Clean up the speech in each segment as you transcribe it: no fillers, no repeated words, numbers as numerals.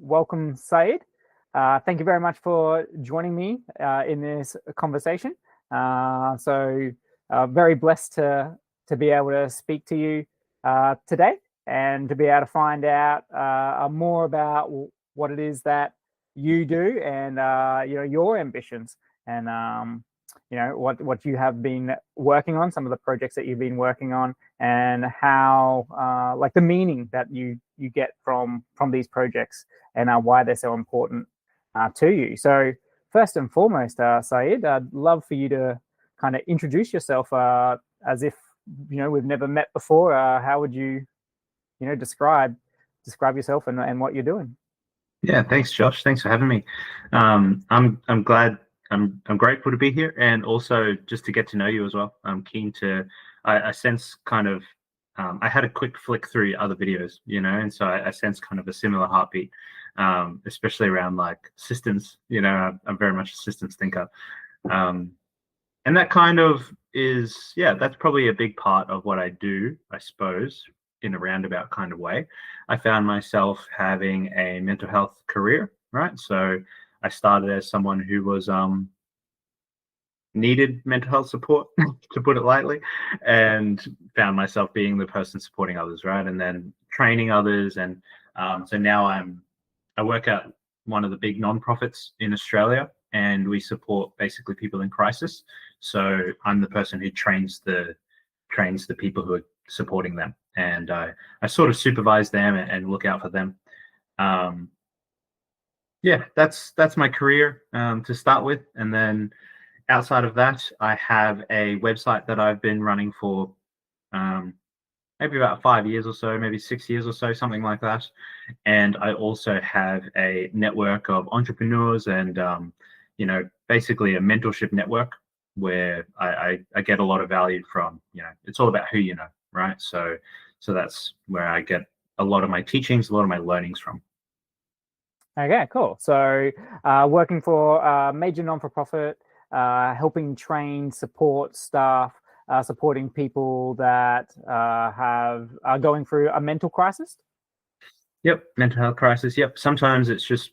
welcome, Said. Thank you very much for joining me in this conversation. Very blessed to be able to speak to you today and to be able to find out more about what it is that you do and your ambitions and what you have been working on, some of the projects that you've been working on, and how like the meaning that you get from these projects and why they're so important to you. So first and foremost, Said, I'd love for you to kind of introduce yourself as if we've never met before. How would you describe yourself and what you're doing? Yeah, thanks, Josh. Thanks for having me. I'm glad. I'm grateful to be here, and also just to get to know you as well. I'm keen to. I sense kind of. I had a quick flick through other videos, and so I sense kind of a similar heartbeat, especially around like systems. I'm very much a systems thinker, and that kind of is, that's probably a big part of what I do, I suppose, in a roundabout kind of way. I found myself having a mental health career, right? So I started as someone who was needed mental health support, to put it lightly, and found myself being the person supporting others, right? And then training others. And so now I work at one of the big nonprofits in Australia, and we support basically people in crisis. So I'm the person who trains the people who are supporting them, and I sort of supervise them and look out for them. That's my career to start with, and then outside of that, I have a website that I've been running for maybe about 5 years or so, maybe 6 years or so, something like that. And I also have a network of entrepreneurs and basically a mentorship network where I get a lot of value from. It's all about who you know, right? So that's where I get a lot of my teachings, a lot of my learnings from. Okay, cool. So working for a major non-for-profit, helping train, support staff, supporting people that are going through a mental crisis. Yep, mental health crisis. Yep. Sometimes it's just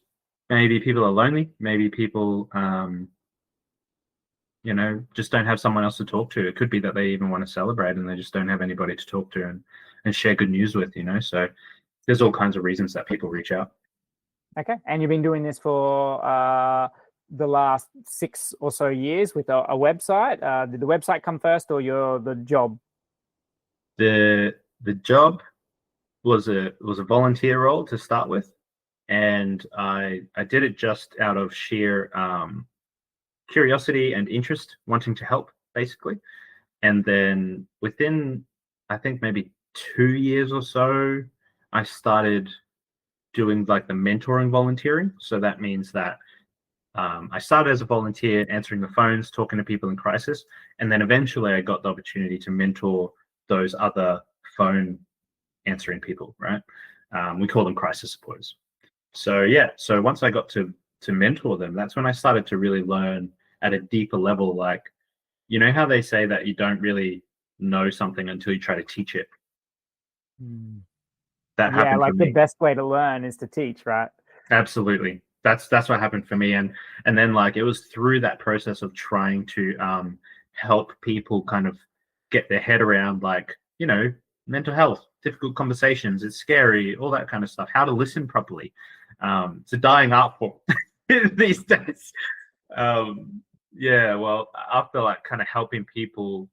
maybe people are lonely. Maybe people, just don't have someone else to talk to. It could be that they even want to celebrate and they just don't have anybody to talk to and share good news with. So there's all kinds of reasons that people reach out. Okay, and you've been doing this for the last 6 or so years with a website. Did the website come first, or the job? The job was a volunteer role to start with, and I did it just out of sheer curiosity and interest, wanting to help, basically. And then within, I think maybe 2 years or so, I started doing like the mentoring volunteering. So that means that I started as a volunteer, answering the phones, talking to people in crisis, and then eventually I got the opportunity to mentor those other phone answering people, right? We call them crisis supporters. So once I got to mentor them, that's when I started to really learn at a deeper level. Like, how they say that you don't really know something until you try to teach it. That happened like for me. The best way to learn is to teach, right? Absolutely. That's what happened for me. And then like it was through that process of trying to help people kind of get their head around like, mental health, difficult conversations, it's scary, all that kind of stuff, how to listen properly. It's a dying art form these days. Well, after like kind of helping people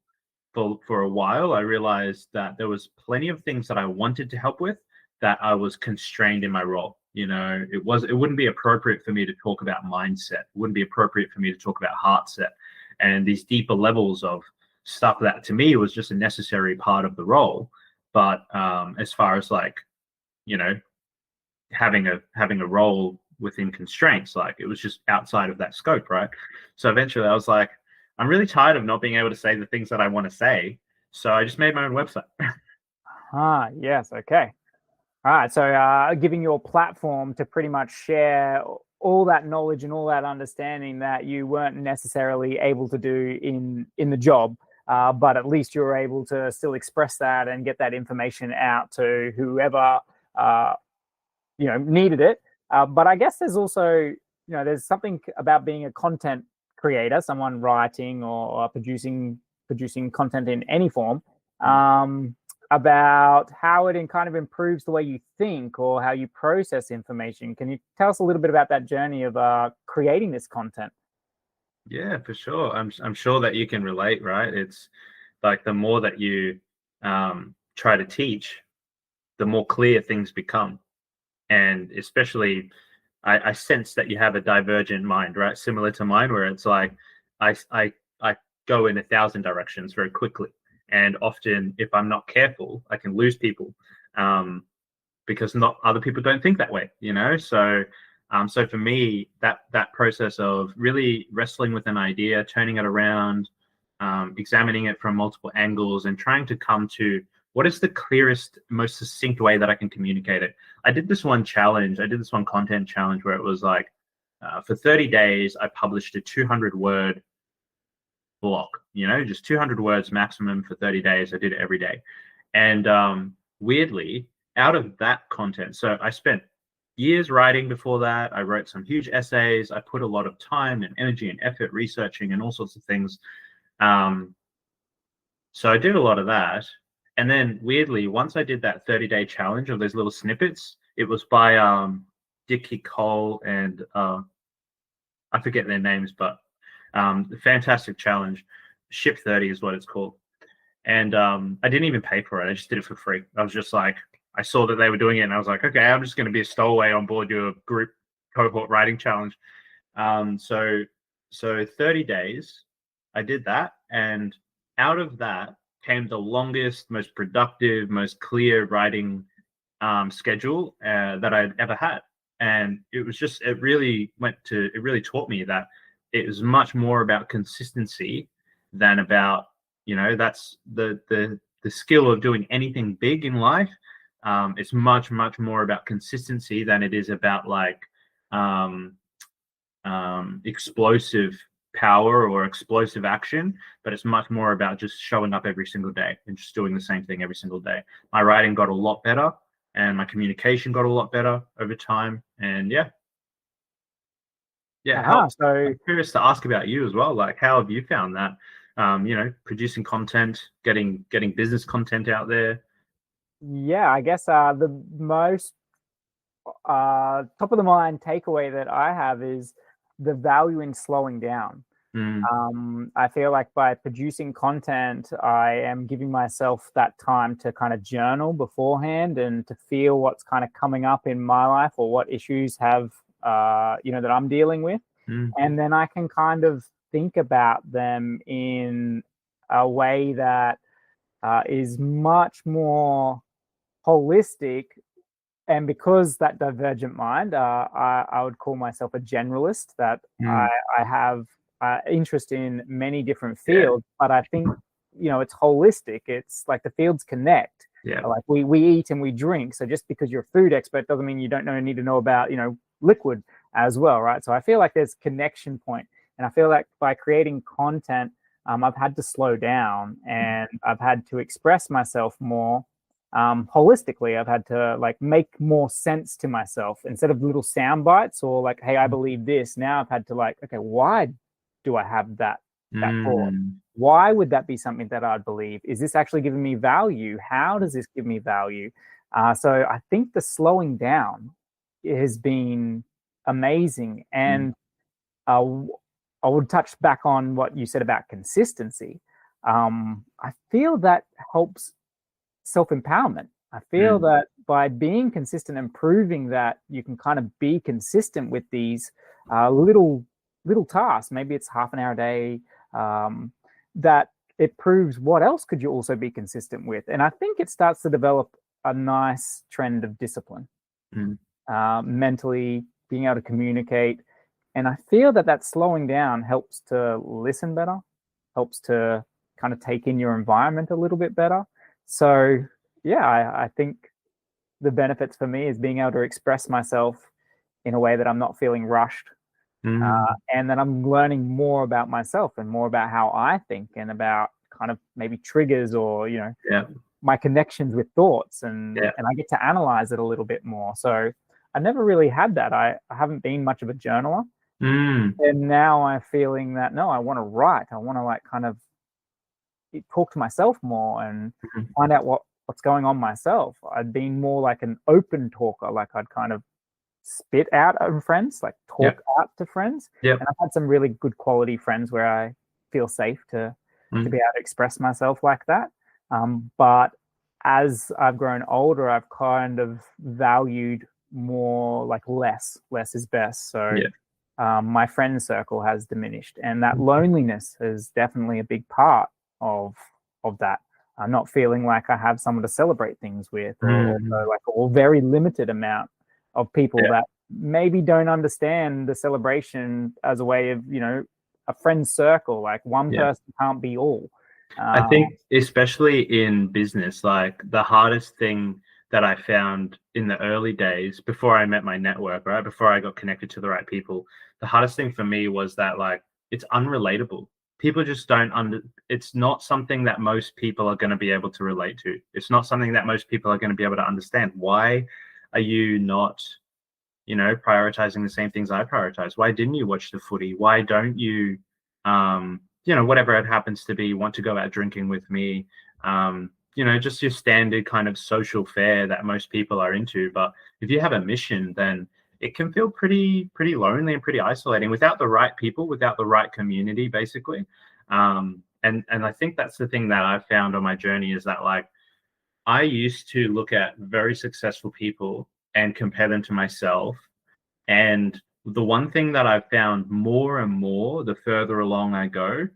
for a while, I realized that there was plenty of things that I wanted to help with that I was constrained in my role. It wouldn't be appropriate for me to talk about mindset. It wouldn't be appropriate for me to talk about heartset and these deeper levels of stuff that to me was just a necessary part of the role. But as far as like, having a role within constraints, like it was just outside of that scope, right? So eventually I was like, I'm really tired of not being able to say the things that I want to say. So I just made my own website. Yes. Okay. All right. So giving your platform to pretty much share all that knowledge and all that understanding that you weren't necessarily able to do in the job, but at least you were able to still express that and get that information out to whoever needed it. But I guess there's also, there's something about being a content creator, someone writing or producing content in any form, about how it kind of improves the way you think or how you process information. Can you tell us a little bit about that journey of creating this content? Yeah, for sure. I'm sure that you can relate, right? It's like the more that you try to teach, the more clear things become. And especially, I sense that you have a divergent mind, right? Similar to mine, where it's like I go in 1,000 directions very quickly. And often, if I'm not careful, I can lose people because not other people don't think that way, So, so for me, that process of really wrestling with an idea, turning it around, examining it from multiple angles, and trying to come to what is the clearest, most succinct way that I can communicate it. I did this one content challenge where it was like, for 30 days, I published a 200-word block, just 200 words maximum for 30 days. I did it every day. And weirdly, out of that content, so I spent years writing before that. I wrote some huge essays. I put a lot of time and energy and effort researching and all sorts of things. So I did a lot of that. And then weirdly, once I did that 30-day challenge of those little snippets, it was by Dickie Cole and I forget their names, but the fantastic challenge. Ship 30 is what it's called. And I didn't even pay for it. I just did it for free. I was just like, I saw that they were doing it and I was like, okay, I'm just going to be a stowaway on board your group cohort writing challenge. So 30 days, I did that. And out of that came the longest, most productive, most clear writing schedule that I'd ever had. And it really taught me that it was much more about consistency than about, that's the skill of doing anything big in life. It's much, much more about consistency than it is about like explosive power or explosive action, but it's much more about just showing up every single day and just doing the same thing every single day. My writing got a lot better and my communication got a lot better over time. And yeah, it helps. So I'm curious to ask about you as well. Like, how have you found that? Producing content, getting business content out there. Yeah, I guess the most top of the mind takeaway that I have is the value in slowing down. I feel like by producing content, I am giving myself that time to kind of journal beforehand and to feel what's kind of coming up in my life or what issues have, that I'm dealing with. And then I can kind of think about them in a way that is much more holistic. And because that divergent mind, I would call myself a generalist, that I have interest in many different fields, but I think, it's holistic. It's like the fields connect. Yeah. Like we eat and we drink. So just because you're a food expert doesn't mean you don't need to know about, liquid as well, right? So I feel like there's connection point. And I feel like by creating content, I've had to slow down and I've had to express myself more holistically. I've had to like make more sense to myself instead of little sound bites or like, hey, I believe this. Now I've had to like, okay, why do I have that thought? Why would that be something that I'd believe? Is this actually giving me value? How does this give me value? So I think the slowing down has been amazing. And I would touch back on what you said about consistency. I feel that helps self-empowerment. I feel that by being consistent and proving that you can kind of be consistent with these little tasks, maybe it's half an hour a day, that it proves what else could you also be consistent with. And I think it starts to develop a nice trend of discipline, mentally being able to communicate. And I feel that slowing down helps to listen better, helps to kind of take in your environment a little bit better. So yeah, I think the benefits for me is being able to express myself in a way that I'm not feeling rushed, and then I'm learning more about myself and more about how I think and about kind of maybe triggers or my connections with thoughts, and I get to analyze it a little bit more. So I never really had that. I haven't been much of a journaler. Mm. And now I'm feeling that, no, I want to write. I want to like kind of talk to myself more and Mhm. find out what's going on myself. I'd been more like an open talker, like I'd kind of spit out on friends, like talk Yep. out to friends. Yep. And I've had some really good quality friends where I feel safe to be able to express myself like that. But as I've grown older, I've kind of valued more like less is best. So Yeah. my friend circle has diminished, and that loneliness is definitely a big part of that. I'm not feeling like I have someone to celebrate things with, or like a very limited amount of people Yeah. that maybe don't understand the celebration as a way of, a friend circle. Like one person can't be all. I think especially in business, like the hardest thing that I found in the early days before I met my network, right? Before I got connected to the right people, the hardest thing for me was that like it's unrelatable. People just don't it's not something that most people are going to be able to relate to. It's not something that most people are going to be able to understand. Why are you not, prioritizing the same things I prioritize? Why didn't you watch the footy? Why don't you whatever it happens to be, want to go out drinking with me? Just your standard kind of social fare that most people are into. But if you have a mission, then it can feel pretty lonely and pretty isolating without the right people, without the right community, basically. And I think that's the thing that I've found on my journey is that like I used to look at very successful people and compare them to myself. And the one thing that I've found more and more the further along I go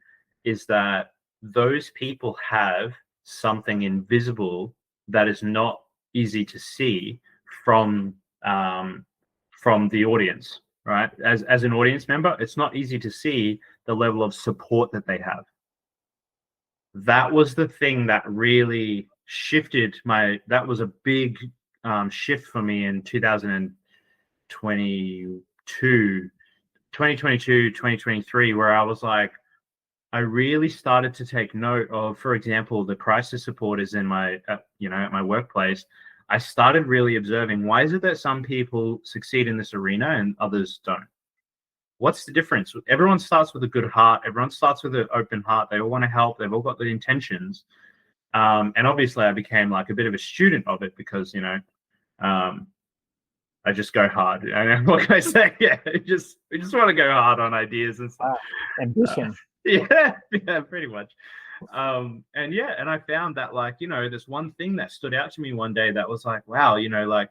is that those people have something invisible that is not easy to see from the audience, right? As an audience member, it's not easy to see the level of support that they have. That was the thing that really shifted that was a big shift for me in 2022, 2023, where I was like, I really started to take note of, for example, the crisis supporters in at my workplace. I started really observing, why is it that some people succeed in this arena and others don't? What's the difference? Everyone starts with a good heart. Everyone starts with an open heart. They all want to help. They've all got the intentions. And obviously I became like a bit of a student of it because, I just go hard. I know what can I say? Yeah, we just want to go hard on ideas and stuff. Ambition. Yeah, pretty much. And I found that like, there's one thing that stood out to me one day that was like, wow, like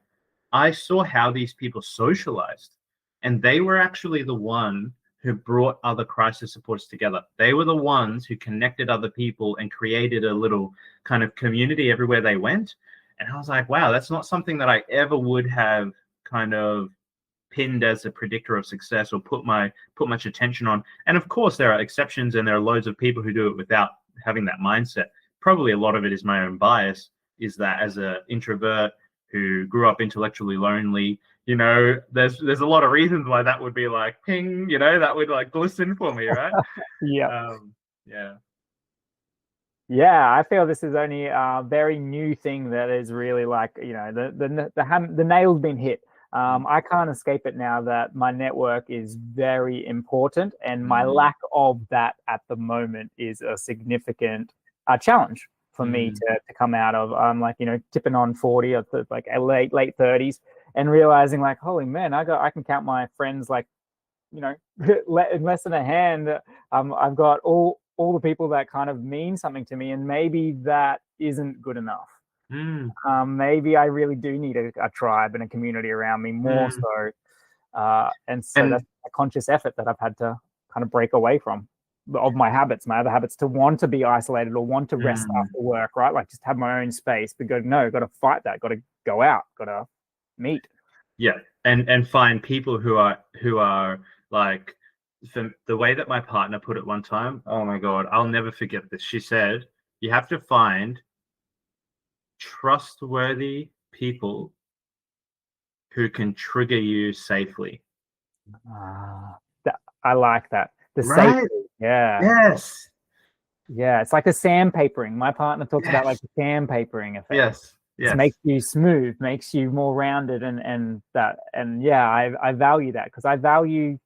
I saw how these people socialized, and they were actually the one who brought other crisis supports together. They were the ones who connected other people and created a little kind of community everywhere they went. And I was like, wow, that's not something that I ever would have kind of pinned as a predictor of success or put much attention on. And of course there are exceptions, and there are loads of people who do it without having that mindset. Probably a lot of it is my own bias, is that as an introvert who grew up intellectually lonely, there's a lot of reasons why that would be like ping, that would like glisten for me, right? Yeah. Yeah. Yeah, I feel this is only a very new thing that is really like, the nail's been hit. I can't escape it now that my network is very important, and my lack of that at the moment is a significant challenge for me to come out of. I'm like, tipping on 40 or like late 30s, and realizing like, holy man, I can count my friends like, in less than a hand. I've got all the people that kind of mean something to me, and maybe that isn't good enough. Maybe I really do need a tribe and a community around me more so. And so that's a conscious effort that I've had to kind of break away from, of my other habits, to want to be isolated or want to rest after work, right? Like just have my own space, but got to fight that, got to go out, got to meet. Yeah. And find people who are like, the way that my partner put it one time, oh my God, I'll never forget this. She said, you have to find trustworthy people who can trigger you safely. I like that. The right? safety. Yeah. Yes. Yeah. It's like the sandpapering. My partner talks about like the sandpapering effect. Yes. It makes you smooth, makes you more rounded, and yeah, I value that, because I value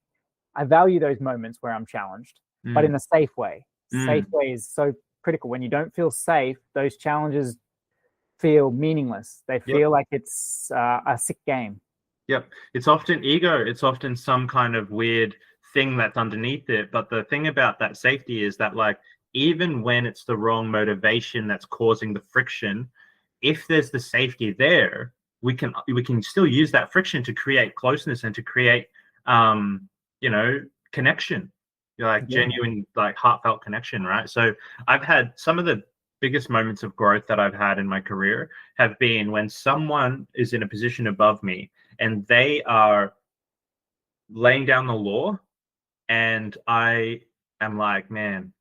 those moments where I'm challenged, but in a safe way. Safe way is so critical. When you don't feel safe, those challenges feel meaningless. They feel like it's a sick game. Yep. It's often ego. It's often some kind of weird thing that's underneath it. But the thing about that safety is that, like, even when it's the wrong motivation that's causing the friction, if there's the safety there, we can still use that friction to create closeness and to create connection, like genuine, like heartfelt connection, right? So I've had some of the biggest moments of growth that I've had in my career have been when someone is in a position above me and they are laying down the law, and I am like, man,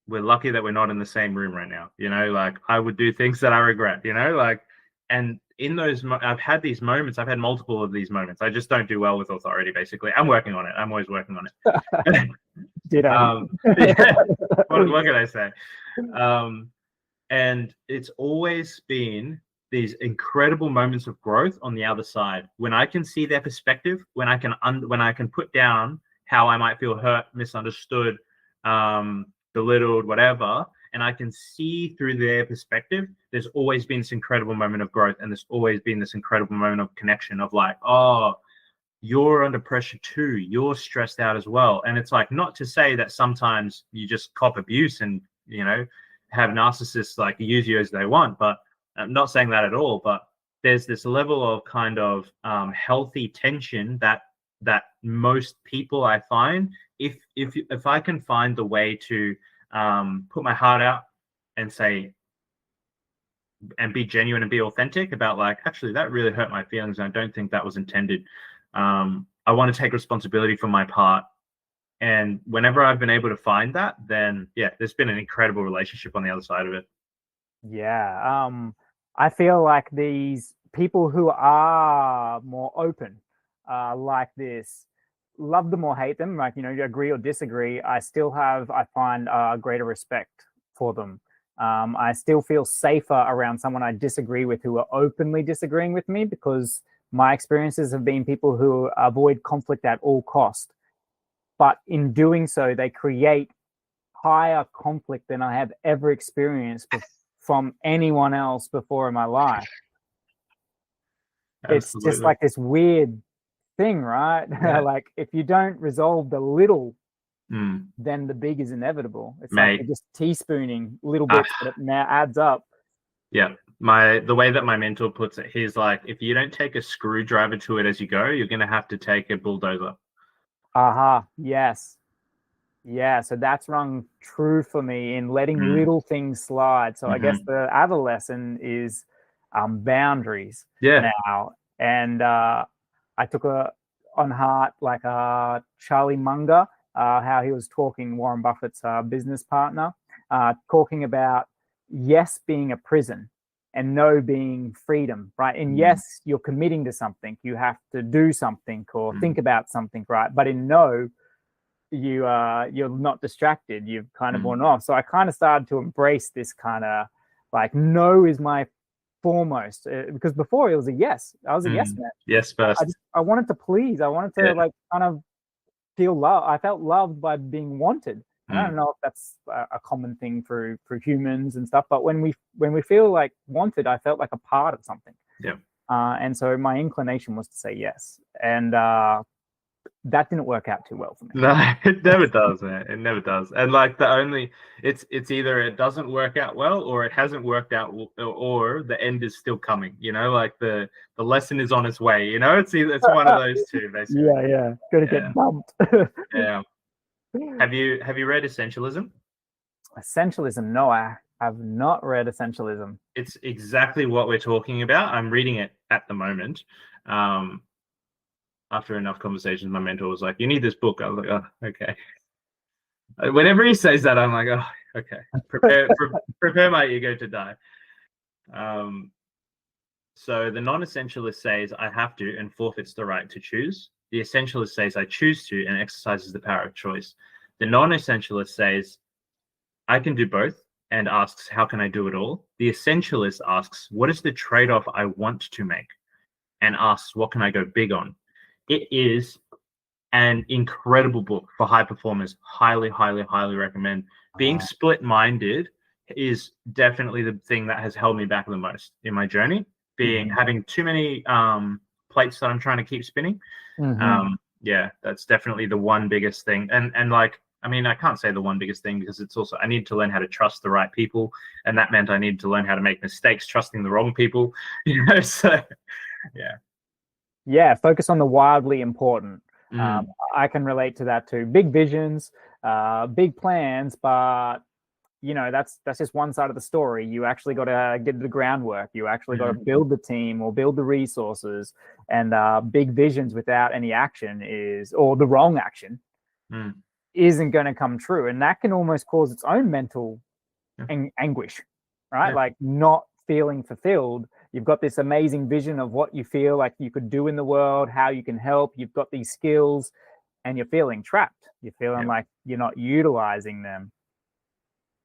we're lucky that we're not in the same room right now. Like, I would do things that I regret, like, and in those, I've had these moments, I've had multiple of these moments. I just don't do well with authority, basically. I'm working on it. I'm always working on it. What can I say? And it's always been these incredible moments of growth on the other side, when I can see their perspective, when I can put down how I might feel hurt, misunderstood, belittled, whatever, and I can see through their perspective. There's always been this incredible moment of growth, and there's always been this incredible moment of connection, of like, oh, you're under pressure too, you're stressed out as well. And it's like, not to say that sometimes you just cop abuse and have narcissists like use you as they want, but I'm not saying that at all. But there's this level of kind of healthy tension that most people, I find, if I can find the way to put my heart out and say, and be genuine and be authentic about, like, actually, that really hurt my feelings, and I don't think that was intended. I want to take responsibility for my part. And whenever I've been able to find that, then there's been an incredible relationship on the other side of it. Yeah. I feel like these people who are more open, like this, love them or hate them, like, you agree or disagree, I find greater respect for them. I still feel safer around someone I disagree with, who are openly disagreeing with me, because my experiences have been people who avoid conflict at all cost. But in doing so, they create higher conflict than I have ever experienced from anyone else before in my life. Absolutely. It's just like this weird thing, right? Like, if you don't resolve the little, then the big is inevitable. It's like you're just teaspooning little bits, but it now adds up. Yeah. The way that my mentor puts it, he's like, if you don't take a screwdriver to it as you go, you're going to have to take a bulldozer. Yes. Yeah, so that's rung true for me in letting little things slide. So I guess the other lesson is boundaries now. And I took on heart, like Charlie Munger, how he was talking, Warren Buffett's business partner, talking about yes being a prison and no being freedom, right? And yes, you're committing to something. You have to do something or think about something, right? But in no, you're not distracted. You've kind of worn off. So I kind of started to embrace this kind of like, no is my foremost, because before it was a yes. I was a yes man. Yes first. I wanted to please. I wanted to like kind of feel love. I felt loved by being wanted. I don't know if that's a common thing for humans and stuff, but when we feel like wanted, I felt like a part of something. Yeah. And so my inclination was to say yes, and that didn't work out too well for me. No, it never does, man. It never does. And like it's either it doesn't work out well, or it hasn't worked out, or the end is still coming. Like the lesson is on its way. It's one of those two, basically. Yeah. Gotta get bumped. Yeah. Have you read Essentialism? Essentialism? No, I have not read Essentialism. It's exactly what we're talking about. I'm reading it at the moment. After enough conversations, my mentor was like, "You need this book." I was like, "Oh, okay." Whenever he says that, I'm like, "Oh, okay." Prepare my ego to die. So the non-essentialist says, "I have to," and forfeits the right to choose. The essentialist says, "I choose to," and exercises the power of choice. The non-essentialist says, "I can do both, and asks, how can I do it all? The essentialist asks, what is the trade-off I want to make? And asks, what can I go big on? It is an incredible book for high performers. Highly, highly, highly recommend. Being split-minded is definitely the thing that has held me back the most in my journey. Having too many plates that I'm trying to keep spinning. Yeah, that's definitely the one biggest thing. And like, I mean, I can't say the one biggest thing, because it's also, I need to learn how to trust the right people, and that meant I needed to learn how to make mistakes trusting the wrong people. So yeah, focus on the wildly important. I can relate to that too. Big visions, big plans, but that's just one side of the story. You actually got to get the groundwork. You actually got to build the team or build the resources. And big visions without any action or the wrong action isn't going to come true. And that can almost cause its own mental anguish, right? Like not feeling fulfilled. You've got this amazing vision of what you feel like you could do in the world, how you can help. You've got these skills, and you're feeling trapped. You're feeling like you're not utilizing them.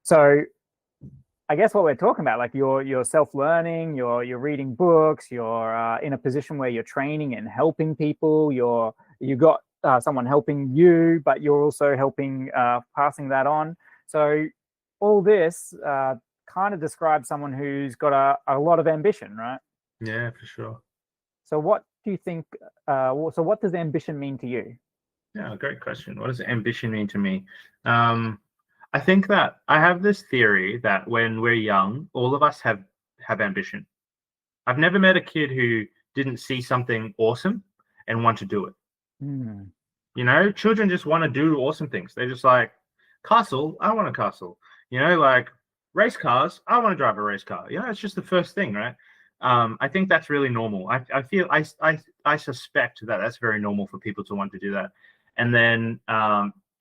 So I guess what we're talking about, like you're self-learning, you're reading books, you're in a position where you're training and helping people, you got someone helping you, but you're also helping passing that on. So all this kind of describes someone who's got a lot of ambition, right? Yeah, for sure. So what do you think, so what does ambition mean to you? Yeah, great question. What does ambition mean to me? I think that I have this theory that when we're young, all of us have ambition. I've never met a kid who didn't see something awesome and want to do it. Children just want to do awesome things. They're just like, castle, I want a castle. Like race cars, I want to drive a race car. It's just the first thing, right? I think that's really normal. I feel I suspect that that's very normal for people to want to do that. And then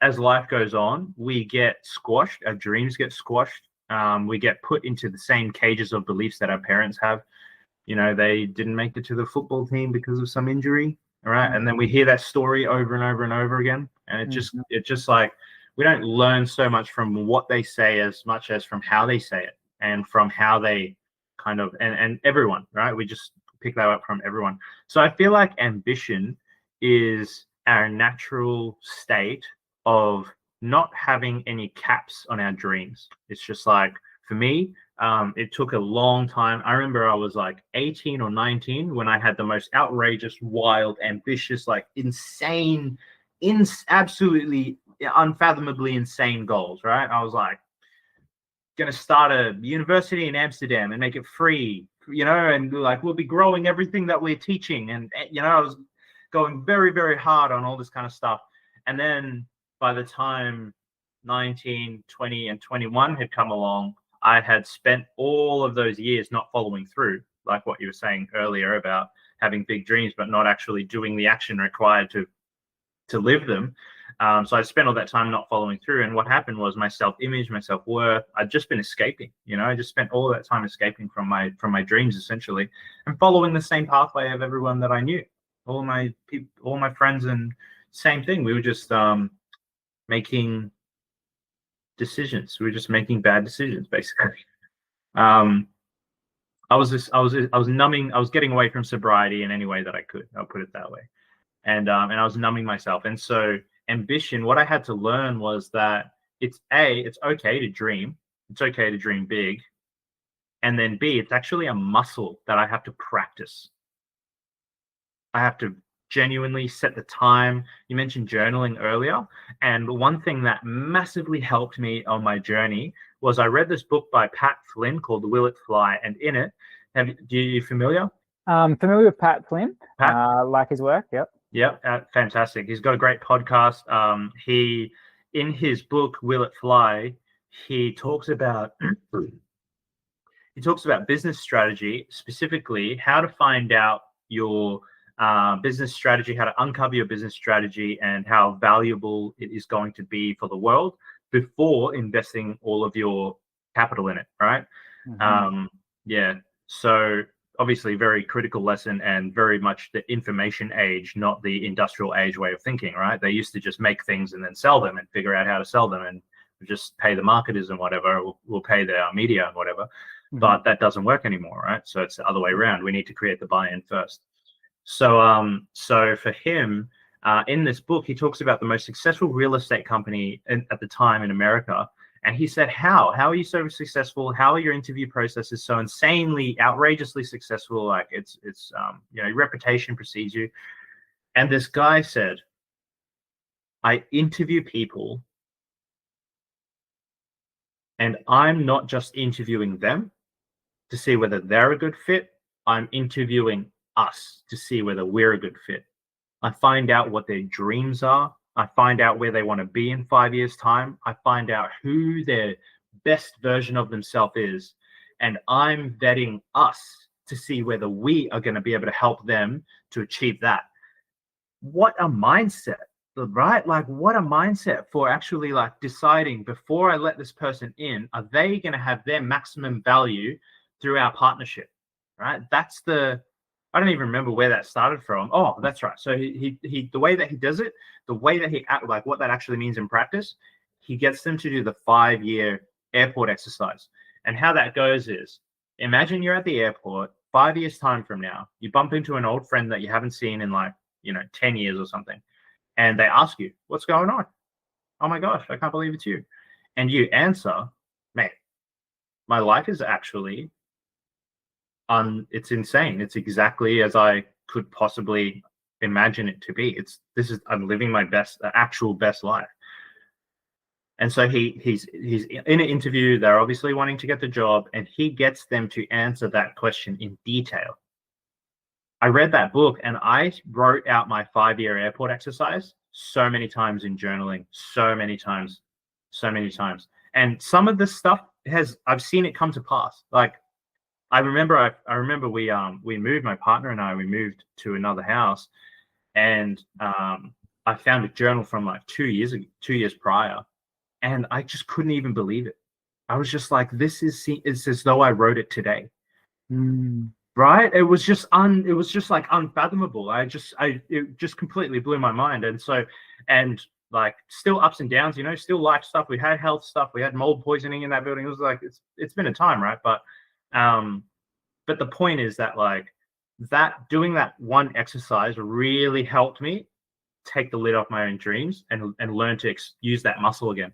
as life goes on, we get squashed. Our dreams get squashed. We get put into the same cages of beliefs that our parents have. They didn't make it to the football team because of some injury. All right. And then we hear that story over and over and over again. And it's just like, we don't learn so much from what they say as much as from how they say it, and from how they kind of, and everyone, right? We just pick that up from everyone. So I feel like ambition is our natural state of not having any caps on our dreams. It's just like, for me, it took a long time. I remember I was like 18 or 19 when I had the most outrageous, wild, ambitious, like insane, absolutely unfathomably insane goals, right? I was like, going to start a university in Amsterdam and make it free, and like we'll be growing everything that we're teaching. And, I was going very, very hard on all this kind of stuff. And then by the time 19, 20, and 21 had come along, I had spent all of those years not following through, like what you were saying earlier about having big dreams, but not actually doing the action required to live them. So I spent all that time not following through. And what happened was my self-image, my self-worth, I'd just been escaping. I just spent all that time escaping from my dreams, essentially, and following the same pathway of everyone that I knew. All my friends, and same thing. We were just making decisions. We were just making bad decisions, basically. I was numbing. I was getting away from sobriety in any way that I could. I'll put it that way. And I was numbing myself. And so ambition, what I had to learn was that it's okay to dream. It's okay to dream big. And then B, it's actually a muscle that I have to practice. I have to genuinely set the time. You mentioned journaling earlier. And one thing that massively helped me on my journey was I read this book by Pat Flynn called Will It Fly? And in it, you familiar? Familiar with Pat Flynn. Like his work, yep. Yep, fantastic. He's got a great podcast. In his book Will It Fly, he talks about business strategy, specifically how to find out your business strategy, how to uncover your business strategy, and how valuable it is going to be for the world before investing all of your capital in it, right? So obviously very critical lesson, and very much the information age, not the industrial age way of thinking, right? They used to just make things and then sell them and figure out how to sell them and just pay the marketers and whatever, we'll pay the media and whatever. But that doesn't work anymore, right? So it's the other way around. We need to create the buy-in first. So for him, in this book, he talks about the most successful real estate company at the time in America. And he said, how are you so successful? How are your interview processes so insanely, outrageously successful? Like it's your reputation precedes you. And this guy said, I interview people, and I'm not just interviewing them to see whether they're a good fit. I'm interviewing us to see whether we're a good fit. I find out what their dreams are. I find out where they want to be in 5 years' time. I find out who their best version of themselves is. And I'm vetting us to see whether we are going to be able to help them to achieve that. What a mindset, right? Like, what a mindset for actually like deciding before I let this person in, are they going to have their maximum value through our partnership, right? That's I don't even remember where that started from. Oh, that's right. So he the way that he does it, the way that he like what that actually means in practice, he gets them to do the 5-year airport exercise. And how that goes is, imagine you're at the airport 5 years time from now, you bump into an old friend that you haven't seen in like, 10 years or something. And they ask you, what's going on? Oh my gosh, I can't believe it's you. And you answer, mate, my life is actually it's insane. It's exactly as I could possibly imagine it to be. I'm living my actual best life. And so he's in an interview. They're obviously wanting to get the job, and he gets them to answer that question in detail. I read that book and I wrote out my 5-year airport exercise so many times in journaling, so many times. And some of this stuff I've seen it come to pass. Like, I remember we moved, my partner and we moved to another house, and I found a journal from like 2 years prior, and I just couldn't even believe it. I was just like, it's as though I wrote it today. Right? It was just like unfathomable. It just completely blew my mind. And like, still ups and downs, still life stuff. We had health stuff. We had mold poisoning in that building. It was like, it's been a time, right? But the point is that like doing that one exercise really helped me take the lid off my own dreams and learn to use that muscle again.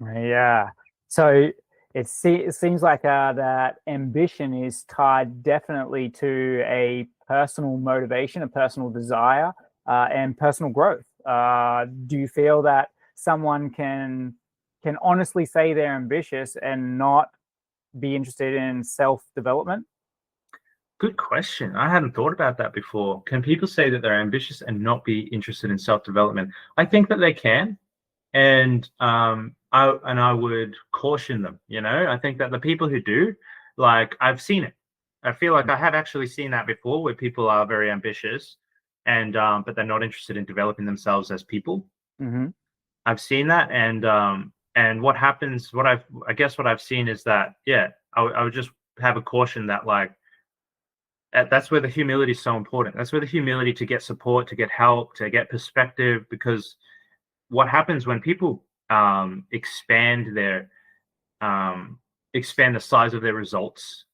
Yeah. So it seems like that ambition is tied definitely to a personal motivation, a personal desire, and personal growth. Do you feel that someone can honestly say they're ambitious and not be interested in self-development? Good question. I hadn't thought about that before. Can people say that they're ambitious and not be interested in self-development? I think that they can, and I would caution them. I think that the people who do, like, I've seen it. I feel like I have actually seen that before, where people are very ambitious, and but they're not interested in developing themselves as people. I've seen that, and what happens, I guess what I've seen is that, I would just have a caution that, like, that's where the humility is so important. That's where the humility to get support, to get help, to get perspective, because what happens when people expand the size of their results,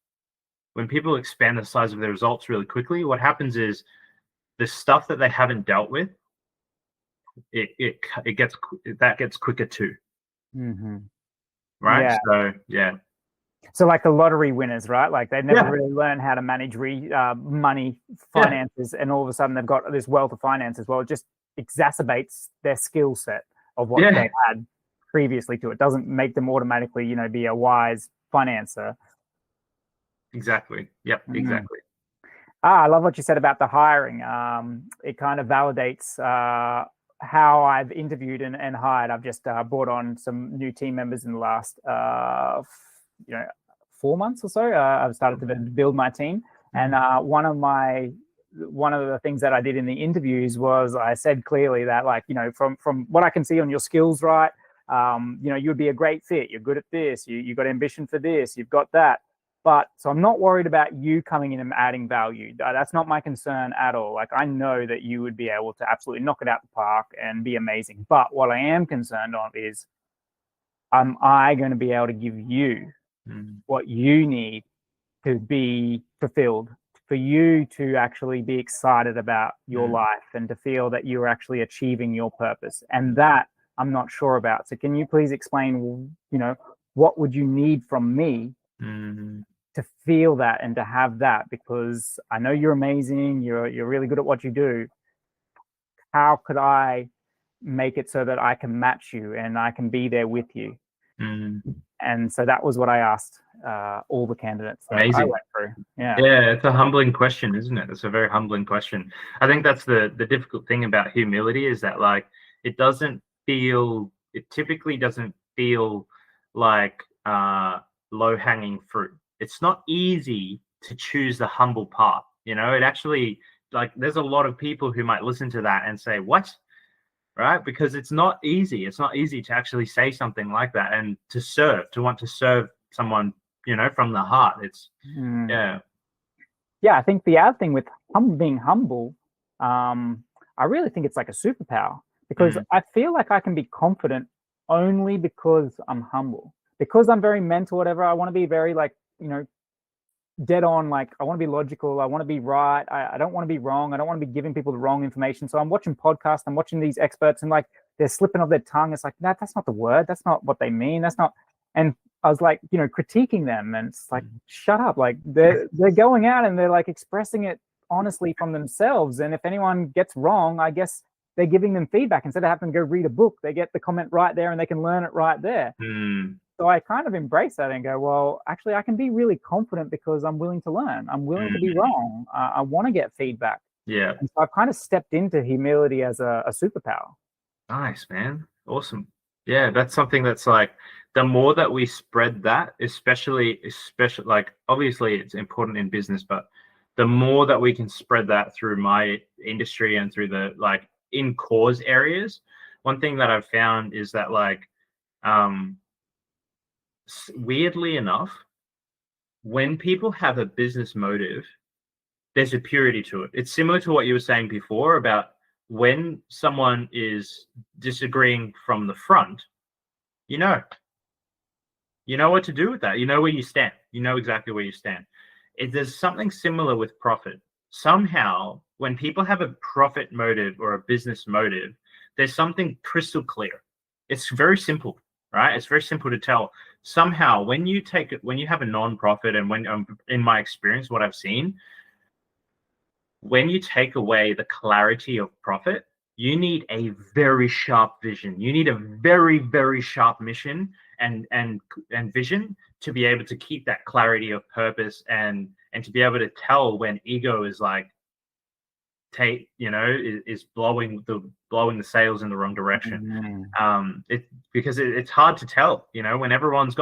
when people expand the size of their results really quickly, what happens is the stuff that they haven't dealt with, it gets quicker too. Right? Yeah. So like the lottery winners, right? Like they never really learn how to manage money, finances, and all of a sudden they've got this wealth of finances. Well, it just exacerbates their skill set of what they had previously to it. Doesn't make them automatically, be a wise financer. Exactly. Yep. Exactly. I love what you said about the hiring. It kind of validates how I've interviewed and hired. I've just brought on some new team members in the last 4 months or so. I've started to build my team, and one of the things that I did in the interviews was I said clearly that, like, from what I can see on your skills, right, you would be a great fit. You're good at this. You got ambition for this. You've got that. But so I'm not worried about you coming in and adding value. That's not my concern at all. Like, I know that you would be able to absolutely knock it out the park and be amazing. But what I am concerned on is, am I going to be able to give you what you need to be fulfilled, for you to actually be excited about your life and to feel that you're actually achieving your purpose? And that I'm not sure about. So can you please explain, what would you need from me to feel that and to have that? Because I know you're amazing. You're really good at what you do. How could I make it so that I can match you and I can be there with you? And so that was what I asked all the candidates that I went through. Yeah, it's a humbling question, isn't it? It's a very humbling question. I think that's the difficult thing about humility, is that, like, it typically doesn't feel like low-hanging fruit. It's not easy to choose the humble path. It actually, like, there's a lot of people who might listen to that and say, what? Right? Because it's not easy. It's not easy to actually say something like that and to want to serve someone, from the heart. It's, yeah. Yeah, I think the other thing with being humble, I really think it's like a superpower, because I feel like I can be confident only because I'm humble, because I'm very mental, whatever. I want to be very, like, dead on. Like, I want to be logical. I want to be right. I don't want to be wrong. I don't want to be giving people the wrong information. So I'm watching podcasts. I'm watching these experts, and, like, they're slipping off their tongue. It's like, that's not the word. That's not what they mean. That's not. And I was like, critiquing them, and it's like, shut up. Like, they're going out and they're, like, expressing it honestly from themselves. And if anyone gets wrong, I guess they're giving them feedback. Instead of having to go read a book, they get the comment right there and they can learn it right there. So I kind of embrace that and go, well, actually, I can be really confident because I'm willing to learn. I'm willing to be wrong. I want to get feedback. Yeah. And so I've kind of stepped into humility as a superpower. Nice, man. Awesome. Yeah, that's something that's, like, the more that we spread that, especially like, obviously it's important in business, but the more that we can spread that through my industry and through the, like, in cause areas, one thing that I've found is that, like, weirdly enough, when people have a business motive, there's a purity to it. It's similar to what you were saying before about when someone is disagreeing from the front, you know what to do with that. You know where you stand. You know exactly where you stand. There's something similar with profit. Somehow, when people have a profit motive or a business motive, there's something crystal clear. It's very simple, right? It's very simple to tell. Somehow, when you have a non-profit, and when, in my experience, what I've seen, when you take away the clarity of profit, you need a very sharp vision. You need a very, very sharp mission and vision to be able to keep that clarity of purpose and to be able to tell when ego is, like, is blowing the sails in the wrong direction. Because it's hard to tell, when everyone's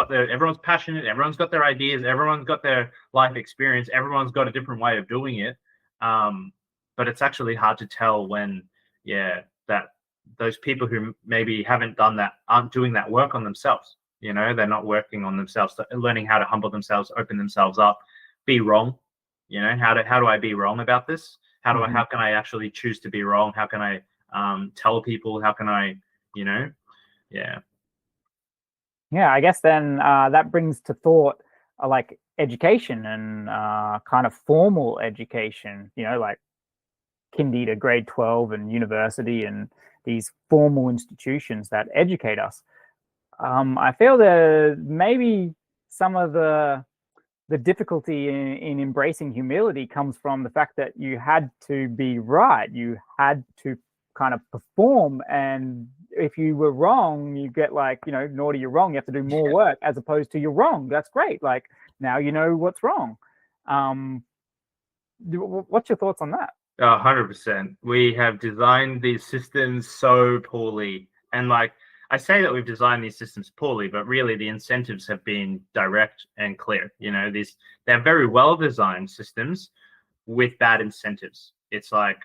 passionate, everyone's got their ideas, everyone's got their life experience, everyone's got a different way of doing it. But it's actually hard to tell when, that those people who maybe haven't done that aren't doing that work on themselves. They're not working on themselves, learning how to humble themselves, open themselves up, be wrong. How do I be wrong about this? How can I actually choose to be wrong? How can I tell people? How can I, yeah. I guess then that brings to thought like education and kind of formal education, like kindy to grade 12 and university and these formal institutions that educate us. I feel that maybe some of the difficulty in embracing humility comes from the fact that you had to be right. You had to kind of perform, and if you were wrong, you get, like, naughty, you're wrong, you have to do more work, as opposed to you're wrong, that's great, like, now you know what's wrong. What's your thoughts on that? 100%. We have designed these systems so poorly, and, like, I say that we've designed these systems poorly, but really the incentives have been direct and clear. They're very well designed systems with bad incentives. It's like,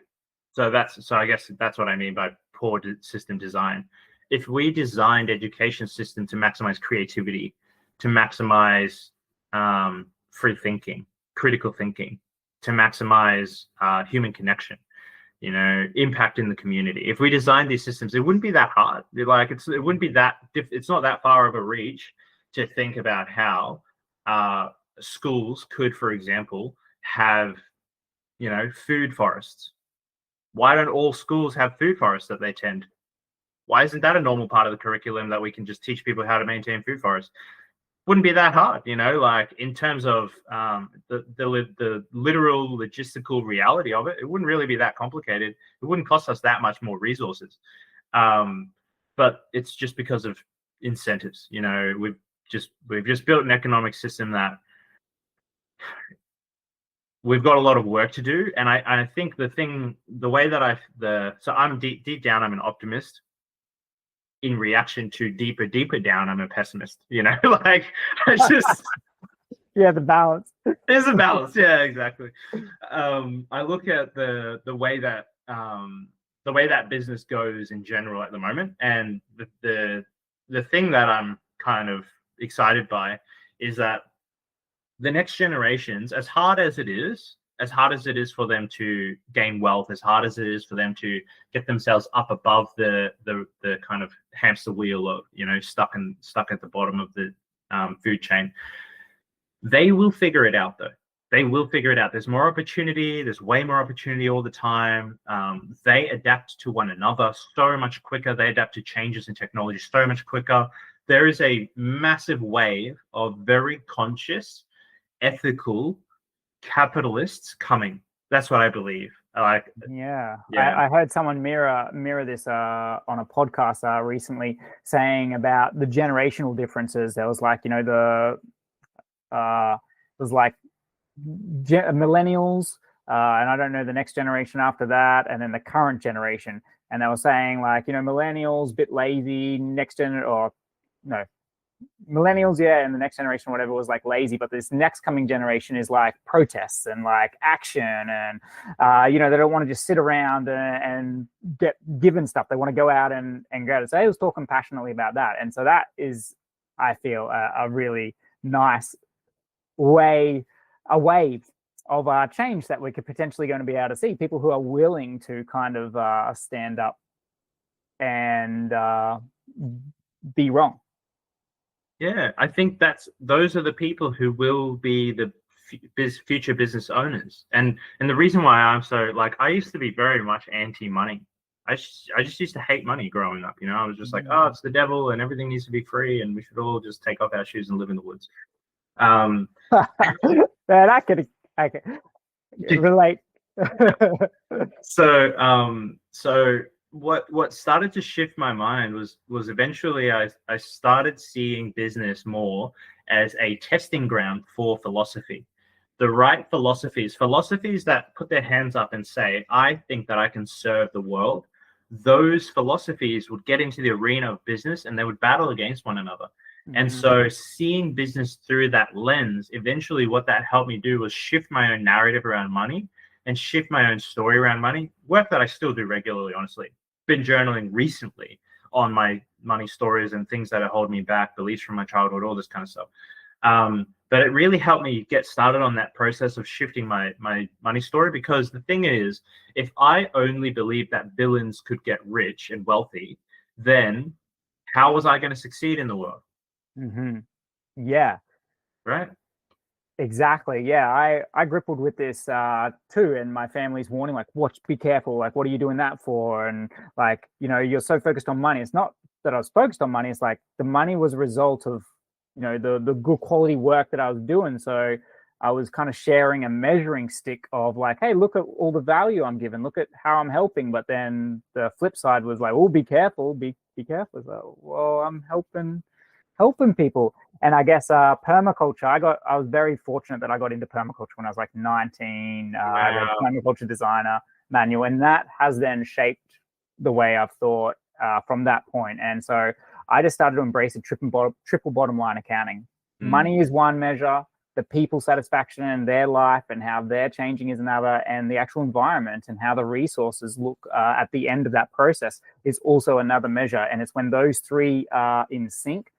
so I guess that's what I mean by poor system design. If we designed education system to maximize creativity, to maximize free thinking, critical thinking, to maximize human connection, impact in the community. If we designed these systems, it wouldn't be that hard. It wouldn't be that it's not that far of a reach to think about how schools could, for example, have food forests. Why don't all schools have food forests that they tend? Why isn't that a normal part of the curriculum, that we can just teach people how to maintain food forests? Wouldn't be that hard, like in terms of the literal logistical reality of it. It wouldn't really be that complicated. It wouldn't cost us that much more resources. But it's just because of incentives. We've just built an economic system that we've got a lot of work to do. And I think so I'm deep down, I'm an optimist. In reaction to deeper down, I'm a pessimist. Like I just yeah, the balance. There's a balance. Yeah, exactly. I look at the way that business goes in general at the moment, and the thing that I'm kind of excited by is that the next generations, as hard as it is for them to gain wealth, as hard as it is for them to get themselves up above the kind of hamster wheel of, stuck at the bottom of the food chain, they will figure it out though. They will figure it out. There's more opportunity. There's way more opportunity all the time. They adapt to one another so much quicker. They adapt to changes in technology so much quicker. There is a massive wave of very conscious, ethical capitalists coming. That's what I believe. I heard someone mirror this on a podcast recently, saying about the generational differences. There was like, it was like millennials, and I don't know the next generation after that, and then the current generation. And they were saying like, millennials bit lazy, millennials, yeah, and the next generation, whatever, was like lazy, but this next coming generation is like protests and like action, and they don't want to just sit around and get given stuff. They want to go out and go. So he was talking passionately about that, and so that is, I feel, a really nice wave of change that we could potentially going to be able to see. People who are willing to kind of stand up and be wrong. Yeah, I think those are the people who will be the future business owners. And the reason why I'm so, like, I used to be very much anti-money. I just used to hate money growing up. I was just like, oh, it's the devil and everything needs to be free and we should all just take off our shoes and live in the woods. Man, I can relate. So what started to shift my mind was eventually I started seeing business more as a testing ground for philosophy. The right philosophies that put their hands up and say, I think that I can serve the world. Those philosophies would get into the arena of business and they would battle against one another. And so seeing business through that lens, eventually what that helped me do was shift my own narrative around money and shift my own story around money. Work that I still do regularly, honestly. Been journaling recently on my money stories and things that are holding me back, beliefs from my childhood, all this kind of stuff. But it really helped me get started on that process of shifting my money story, because the thing is, if I only believed that villains could get rich and wealthy, then how was I going to succeed in the world? Yeah. Right. Exactly. Yeah. I grappled with this too, and my family's warning, like, watch, be careful. Like, what are you doing that for? And like, you're so focused on money. It's not that I was focused on money. It's like the money was a result of, the good quality work that I was doing. So I was kind of sharing a measuring stick of like, hey, look at all the value I'm giving. Look at how I'm helping. But then the flip side was like, oh, be careful. Be careful. So, well, I'm helping people. And I guess permaculture, I was very fortunate that I got into permaculture when I was like 19. I read Permaculture Designer manual, and that has then shaped the way I've thought from that point. And so I just started to embrace a triple bottom line accounting. Money is one measure, the people satisfaction in their life and how they're changing is another, and the actual environment and how the resources look at the end of that process is also another measure. And it's when those three are in sync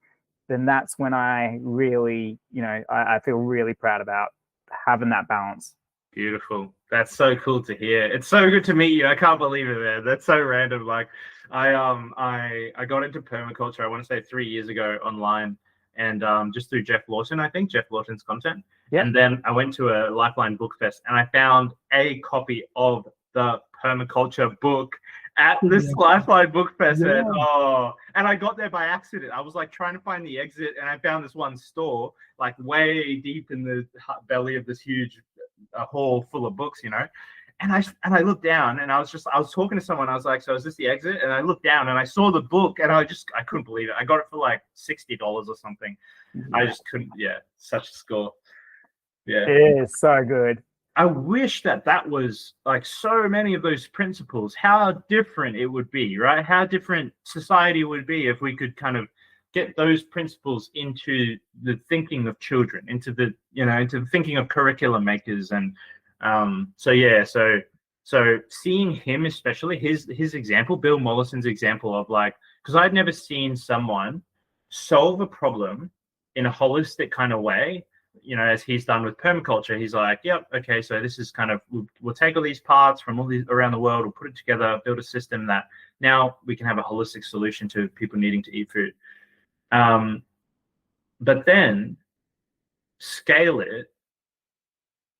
then that's when I really, I feel really proud about having that balance. Beautiful. That's so cool to hear. It's so good to meet you. I can't believe it, man. That's so random. Like, I got into permaculture, I want to say 3 years ago online, and just through Jeff Lawton, I think Jeff Lawton's content. Yep. And then I went to a Lifeline book fest, and I found a copy of the permaculture book at this Lifeline book fest. Yeah. And I got there by accident. I was like trying to find the exit, and I found this one store like way deep in the belly of this huge hall full of books, and I looked down, and I was talking to someone. I was like, so is this the exit? And I looked down and I saw the book, and I couldn't believe it. I got it for like $60 or something. I just couldn't. Yeah, such a score. Yeah, it is so good. I wish that was like so many of those principles, how different it would be, right? How different society would be if we could kind of get those principles into the thinking of children, into the thinking of curriculum makers. And so seeing him, especially his example, Bill Mollison's example of like, because I'd never seen someone solve a problem in a holistic kind of way, as he's done with permaculture. He's like, yep, okay, so this is kind of, we'll take all these parts from all these around the world, we'll put it together, build a system that now we can have a holistic solution to people needing to eat food. But then scale it.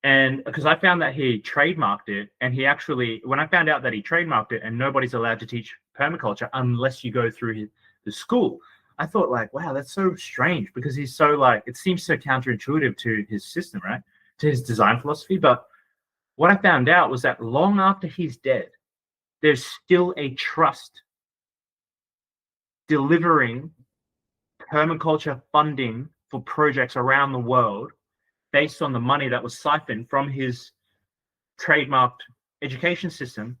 And because I found that he trademarked it, and he actually, when I found out that he trademarked it and nobody's allowed to teach permaculture unless you go through the school, I thought like, wow, that's so strange, because he's so like, it seems so counterintuitive to his system, right? To his design philosophy. But what I found out was that long after he's dead, there's still a trust delivering permaculture funding for projects around the world based on the money that was siphoned from his trademarked education system.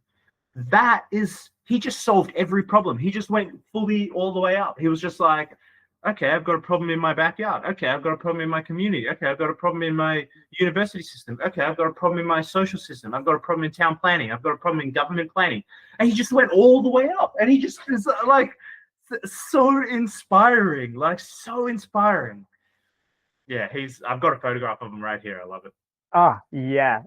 That is, he just solved every problem. He just went fully all the way up. He was just like, okay, I've got a problem in my backyard. Okay, I've got a problem in my community. Okay, I've got a problem in my university system. Okay, I've got a problem in my social system. I've got a problem in town planning. I've got a problem in government planning. And he just went all the way up. And he just is like, so inspiring, like so inspiring. Yeah, I've got a photograph of him right here. I love it. Oh yeah.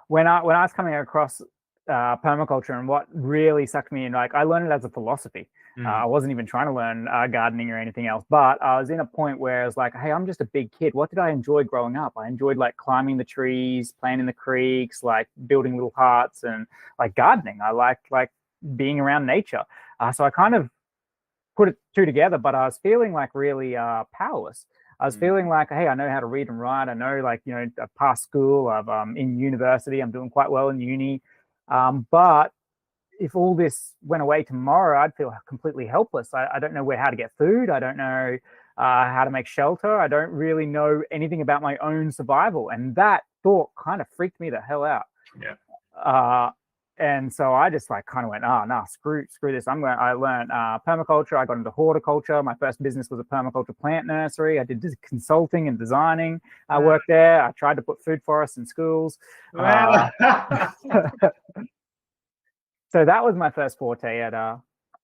When I was coming across permaculture, and what really sucked me in, like I learned it as a philosophy. I wasn't even trying to learn gardening or anything else, but I was in a point where I was like, hey, I'm just a big kid. What did I enjoy growing up? I enjoyed like climbing the trees, playing in the creeks, like building little huts, and like gardening. I liked like being around nature. So I kind of put it two together, but I was feeling like really powerless. I was feeling like, hey, I know how to read and write. I know, like, I've passed school. I'm in university. I'm doing quite well in uni. But if all this went away tomorrow, I'd feel completely helpless. I don't know how to get food. I don't know how to make shelter. I don't really know anything about my own survival. And that thought kind of freaked me the hell out. Yeah. And so I just like kind of went, screw this. I learned permaculture. I got into horticulture. My first business was a permaculture plant nursery. I did consulting and designing. I worked there. I tried to put food forests in schools. So that was my first forte at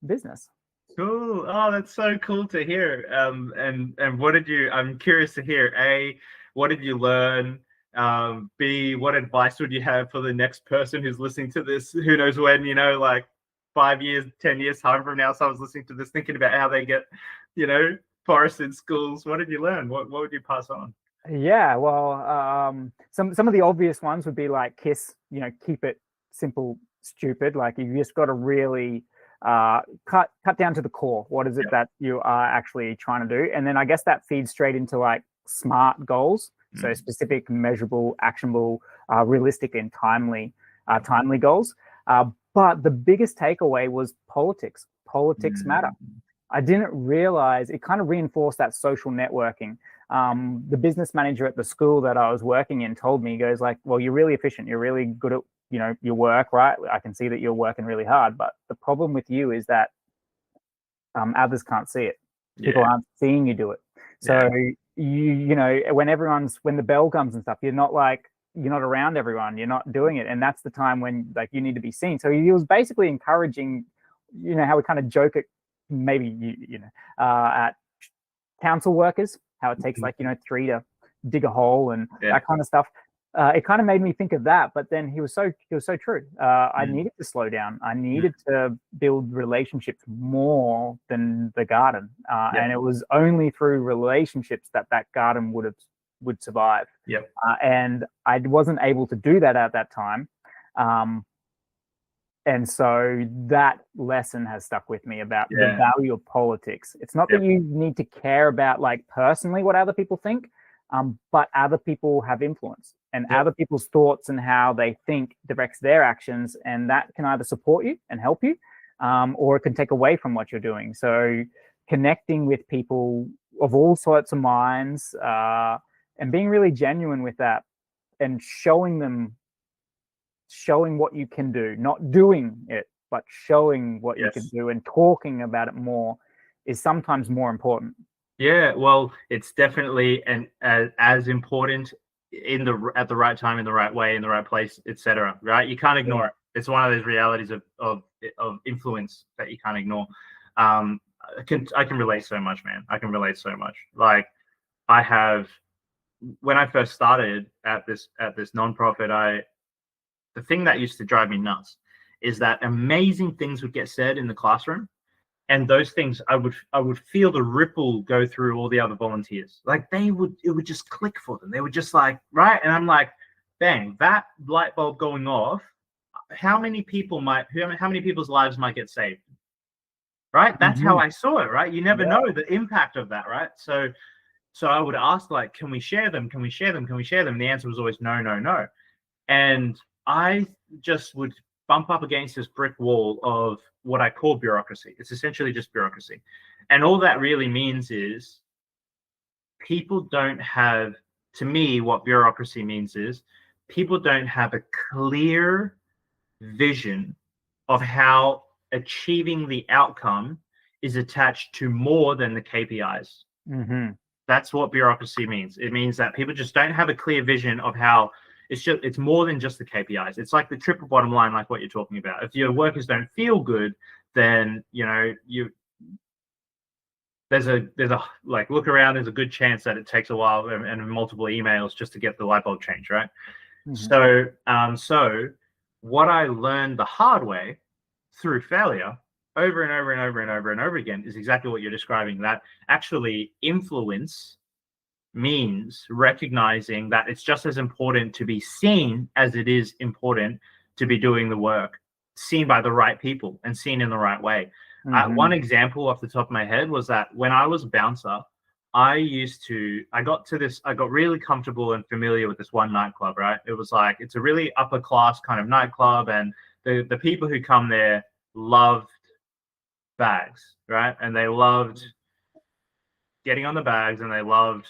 business. Cool. Oh, that's so cool to hear. And what did you? I'm curious to hear. A, what did you learn? B, what advice would you have for the next person who's listening to this? Who knows when, like 5 years, 10 years, time from now, someone's listening to this thinking about how they get, forests in schools. What did you learn? What would you pass on? Yeah, well, some of the obvious ones would be like KISS, keep it simple, stupid. Like you just got to really cut down to the core. What is it that you are actually trying to do? And then I guess that feeds straight into like SMART goals. So specific, measurable, actionable, realistic, and timely goals. But the biggest takeaway was politics. Politics matter. I didn't realize it kind of reinforced that social networking. The business manager at the school that I was working in told me, he goes like, well, you're really efficient. You're really good at, your work, right? I can see that you're working really hard. But the problem with you is that others can't see it. People aren't seeing you do it. So when the bell comes and stuff, you're not around everyone, you're not doing it. And that's the time when like you need to be seen. So he was basically encouraging, how we kind of joke at maybe, at council workers, how it takes like 3 to dig a hole and that kind of stuff. It kind of made me think of that, but then he was so true. I needed to slow down. I needed to build relationships more than the garden, and it was only through relationships that garden would survive. And I wasn't able to do that at that time, and so that lesson has stuck with me about the value of politics. It's not that you need to care about like personally what other people think, but other people have influence, and other people's thoughts and how they think directs their actions, and that can either support you and help you, or it can take away from what you're doing. So connecting with people of all sorts of minds, and being really genuine with that, and showing what you can do, not doing it, but showing what you can do and talking about it more is sometimes more important. Yeah, well, it's definitely as important at the right time, in the right way, in the right place, etc. Right? You can't ignore it. It's one of those realities of influence that you can't ignore. I can relate so much, man. I can relate so much. Like when I first started at this nonprofit, the thing that used to drive me nuts is that amazing things would get said in the classroom. And those things, I would feel the ripple go through all the other volunteers. Like it would just click for them. They were just like, right. And I'm like, bang, that light bulb going off. How many people's lives might get saved? Right. That's how I saw it. Right. You never know the impact of that. Right. So I would ask, like, can we share them? Can we share them? Can we share them? And the answer was always no, no, no. And I just would bump up against this brick wall of what I call bureaucracy. It's essentially just bureaucracy. And all that really means is people don't have, to me, what bureaucracy means is people don't have a clear vision of how achieving the outcome is attached to more than the KPIs. That's what bureaucracy means. It means that people just don't have a clear vision of how it's more than just the KPIs. It's like the triple bottom line, like what you're talking about. If your workers don't feel good, then there's a like, look around. There's a good chance that it takes a while and multiple emails just to get the light bulb changed, right? So what I learned the hard way through failure over and over and over and over and over again is exactly what you're describing. That actually influence means recognizing that it's just as important to be seen as it is important to be doing the work, seen by the right people and seen in the right way. One example off the top of my head was that when I was a bouncer, I got really comfortable and familiar with this one nightclub, right? It was like, it's a really upper class kind of nightclub, and the people who come there loved bags, right? And they loved getting on the bags, and they loved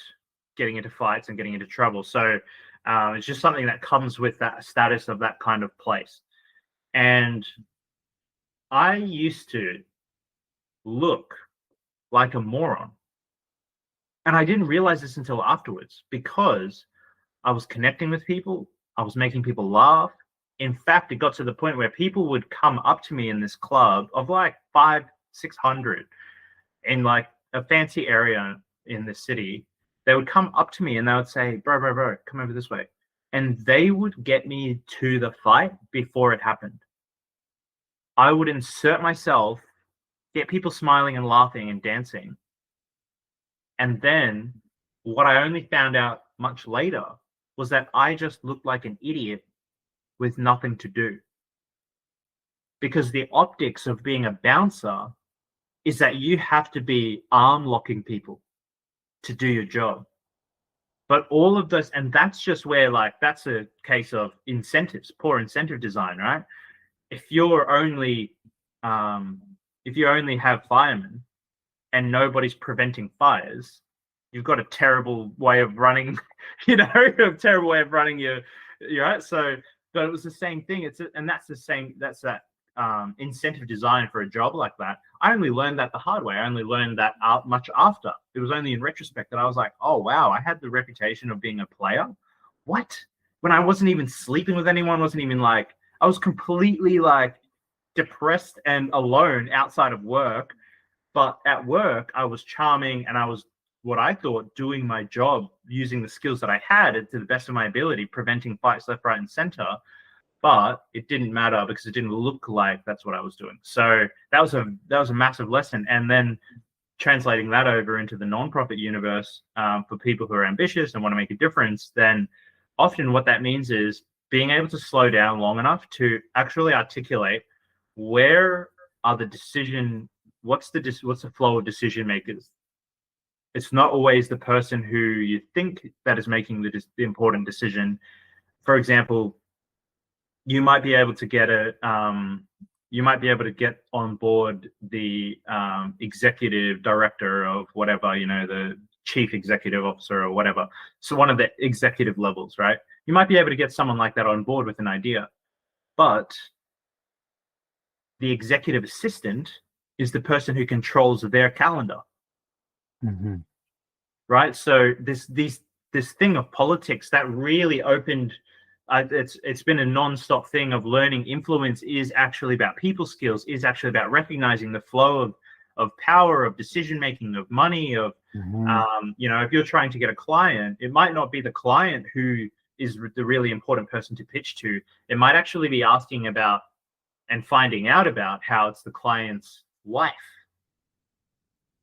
getting into fights and getting into trouble. So it's just something that comes with that status of that kind of place. And I used to look like a moron. And I didn't realize this until afterwards, because I was connecting with people. I was making people laugh. In fact, it got to the point where people would come up to me in this club of like 500-600 in like a fancy area in the city. They would come up to me and they would say, bro, come over this way. And they would get me to the fight before it happened. I would insert myself, get people smiling and laughing and dancing. And then what I only found out much later was that I just looked like an idiot with nothing to do. Because the optics of being a bouncer is that you have to be arm locking people to do your job. But all of this, and that's just where, like, that's a case of incentives, poor incentive design, right? If you only have firemen and nobody's preventing fires, you've got a terrible way of running, a terrible way of running your right. So, but it was the same thing. That's that incentive design for a job like that. I only learned that the hard way. I only learned that much after. It was only in retrospect that I was like, oh, wow, I had the reputation of being a player. What? When I wasn't even sleeping with anyone, wasn't even like, I was completely like depressed and alone outside of work. But at work, I was charming and I was what I thought, doing my job using the skills that I had to the best of my ability, preventing fights left, right, and center. But it didn't matter because it didn't look like that's what I was doing. So that was a massive lesson. And then translating that over into the nonprofit universe, for people who are ambitious and want to make a difference, then often what that means is being able to slow down long enough to actually articulate where are the what's the flow of decision makers. It's not always the person who you think that is making the important decision. For example, you might be able to get on board the executive director of whatever, the chief executive officer or whatever. So one of the executive levels, right? You might be able to get someone like that on board with an idea, but the executive assistant is the person who controls their calendar. Mm-hmm. Right? So this thing of politics that really opened, it's been a non-stop thing of learning. Influence is actually about people skills, is actually about recognizing the flow of power, of decision making, of money, of if you're trying to get a client, it might not be the client who is the really important person to pitch to. It might actually be asking about and finding out about how it's the client's wife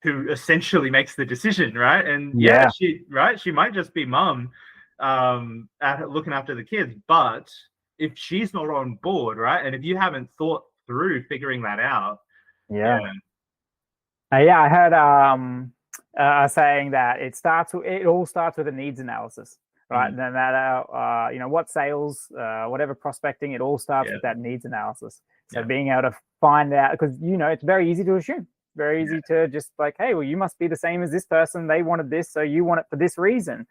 who essentially makes the decision, right? And she might just be mum, looking after the kids, but if she's not on board, right, and if you haven't thought through figuring that out, I heard saying that it all starts with a needs analysis, right? No matter what sales, whatever prospecting, it all starts with that needs analysis. So being able to find out, because it's very easy to assume. Very easy to just like, hey, well, you must be the same as this person. They wanted this, so you want it for this reason.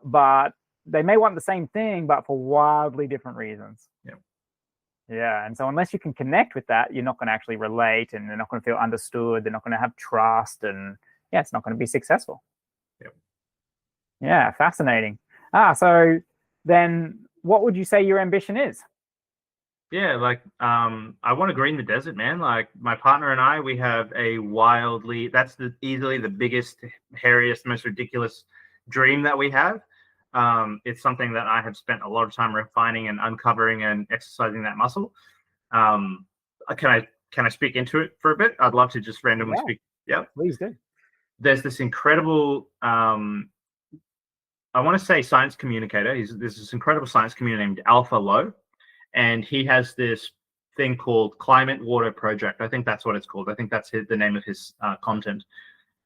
But they may want the same thing, but for wildly different reasons. Yeah. And so unless you can connect with that, you're not going to actually relate, and they're not going to feel understood. They're not going to have trust, and it's not going to be successful. Yeah, fascinating. So then what would you say your ambition is? Yeah, I want to green the desert, man. Like my partner and I, we have that's easily the biggest, hairiest, most ridiculous dream that we have. It's something that I have spent a lot of time refining and uncovering and exercising that muscle. Can I speak into it for a bit? I'd love to just randomly speak. Yeah, please do. There's this incredible, I want to say science communicator. There's this incredible science communicator named Alpha Low. And he has this thing called Climate Water Project. I think that's what it's called. I think that's the name of his content.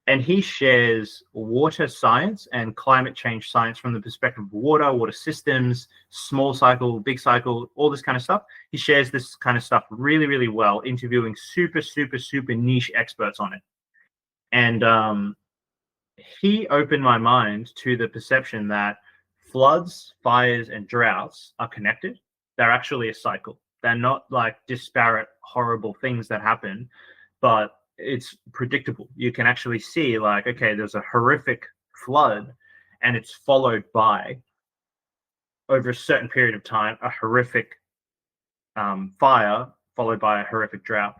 And he shares water science and climate change science from the perspective of water systems, small cycle, big cycle, all this kind of stuff. He shares this kind of stuff really, really well, interviewing super, super, super niche experts on it. And he opened my mind to the perception that floods, fires, and droughts are connected. They're actually a cycle. They're not like disparate, horrible things that happen, but it's predictable. You can actually see like, okay, there's a horrific flood and it's followed by, over a certain period of time, a horrific fire followed by a horrific drought.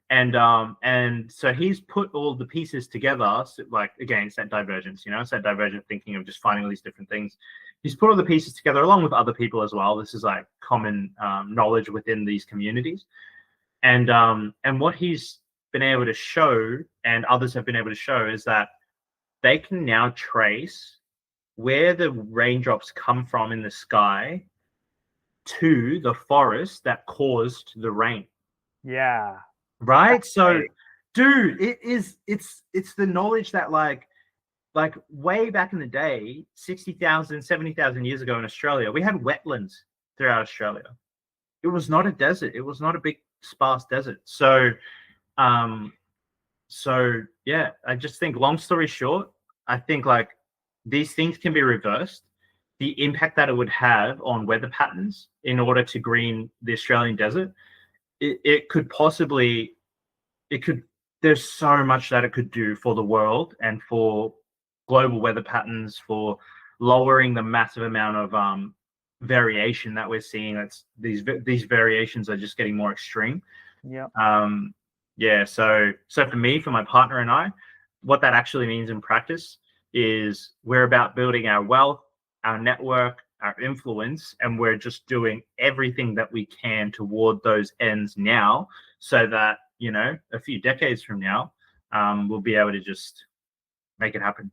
And so he's put all the pieces together, so like, again, it's that divergence, it's that divergent thinking of just finding all these different things. He's put all the pieces together along with other people as well. This is like common knowledge within these communities. And what he's been able to show, and others have been able to show, is that they can now trace where the raindrops come from in the sky to the forest that caused the rain. Yeah. Right? So, dude, it's the knowledge that like way back in the day, 60,000, 70,000 years ago in Australia, we had wetlands throughout Australia. It was not a desert. It was not a big sparse desert. So yeah, I just think, long story short, I think like these things can be reversed. The impact that it would have on weather patterns in order to green the Australian desert, there's so much that it could do for the world and for global weather patterns, for lowering the massive amount of variation that we're seeing. That's these variations are just getting more extreme. So for me, for my partner and I, what that actually means in practice is we're about building our wealth, our network, our influence, and we're just doing everything that we can toward those ends now, so that, you know, a few decades from now, we'll be able to just make it happen.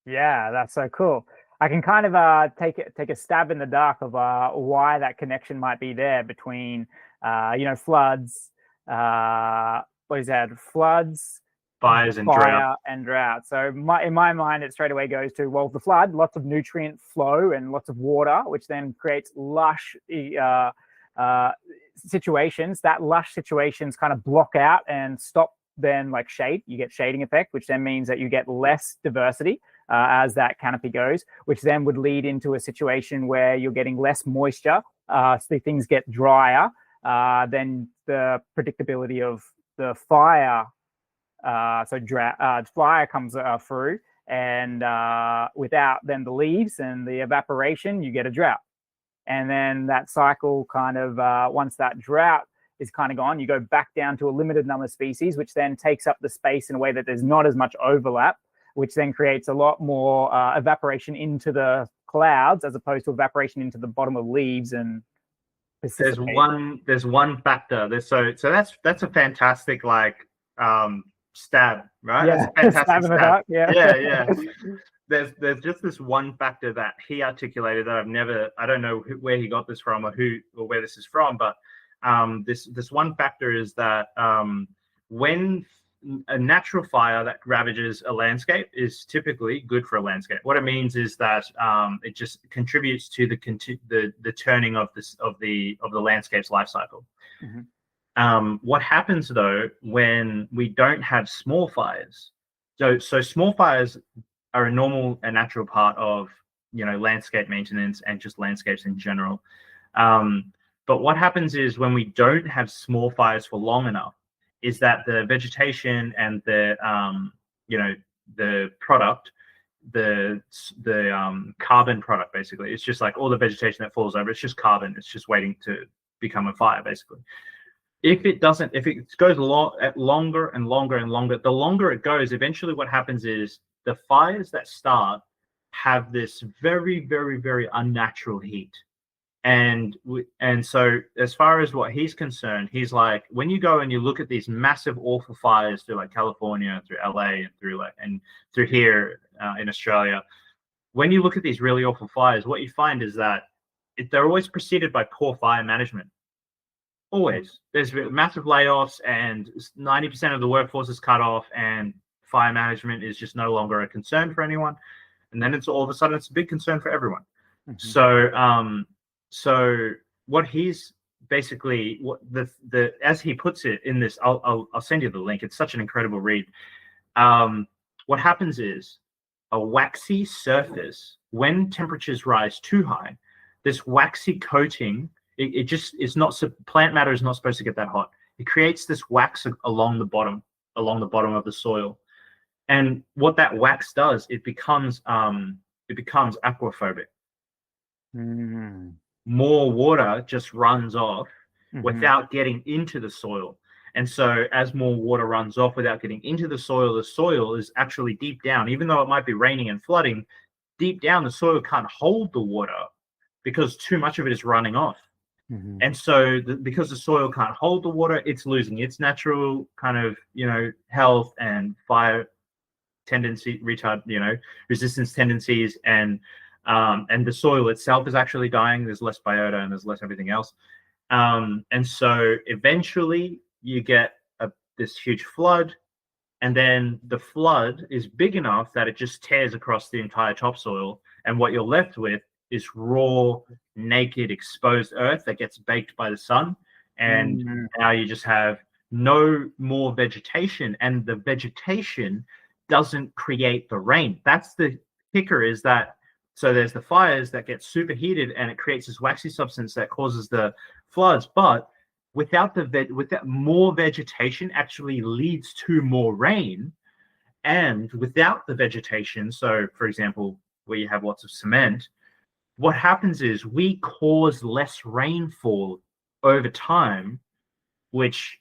Yeah, that's so cool. I can kind of take a stab in the dark of why that connection might be there between you know, floods, what is that? Floods, Fires and fire, drought. and drought. So in my mind, it straight away goes to, well, the flood, lots of nutrient flow and lots of water, which then creates lush situations. That lush situations kind of block out and stop then like shade. You get shading effect, which then means that you get less diversity as that canopy goes, which then would lead into a situation where you're getting less moisture. So things get drier. Then the predictability of the fire, fire comes through, and without then the leaves and the evaporation, you get a drought. And then that cycle kind of, once that drought is kind of gone, you go back down to a limited number of species, which then takes up the space in a way that there's not as much overlap, which then creates a lot more evaporation into the clouds as opposed to evaporation into the bottom of leaves and There's one factor. So that's a fantastic stab, right? Yeah, That's a fantastic stab. Yeah. Yeah. There's just this one factor that he articulated that I don't know where he got this from or where this is from, but this one factor is that when a natural fire that ravages a landscape is typically good for a landscape. What it means is that it just contributes to the turning of the landscape's life cycle. Mm-hmm. What happens though when we don't have small fires? So small fires are a normal and natural part of, you know, landscape maintenance and just landscapes in general. But what happens is when we don't have small fires for long enough, is that the vegetation and the product, the carbon product, basically, it's just like all the vegetation that falls over, it's just carbon, it's just waiting to become a fire, basically. If it goes longer and longer and longer, the longer it goes, eventually what happens is the fires that start have this very, very, very unnatural heat. And so as far as what he's concerned, he's like, when you go and you look at these massive, awful fires through like California, through LA, and through here in Australia, when you look at these really awful fires, what you find is that they're always preceded by poor fire management. Always. There's massive layoffs and 90% of the workforce is cut off, and fire management is just no longer a concern for anyone. And then it's all of a sudden it's a big concern for everyone. Mm-hmm. So what he's basically, as he puts it in this, I'll send you the link. It's such an incredible read. What happens is a waxy surface, when temperatures rise too high, this waxy coating, plant matter is not supposed to get that hot. It creates this wax along the bottom of the soil. And what that wax does, it becomes aquaphobic. Mm. More water just runs off without getting into the soil. And so as more water runs off without getting into the soil is actually deep down. Even though it might be raining and flooding, deep down the soil can't hold the water because too much of it is running off. Mm-hmm. And so because the soil can't hold the water, it's losing its natural kind of, health and fire tendency, resistance tendencies, and the soil itself is actually dying. There's less biota and there's less everything else. And so eventually you get this huge flood, and then the flood is big enough that it just tears across the entire topsoil. And what you're left with is raw, naked, exposed earth that gets baked by the sun. And now you just have no more vegetation, and the vegetation doesn't create the rain. That's the kicker, is that so there's the fires that get superheated and it creates this waxy substance that causes the floods. But without more vegetation actually leads to more rain. And without the vegetation, so for example, where you have lots of cement, what happens is we cause less rainfall over time, which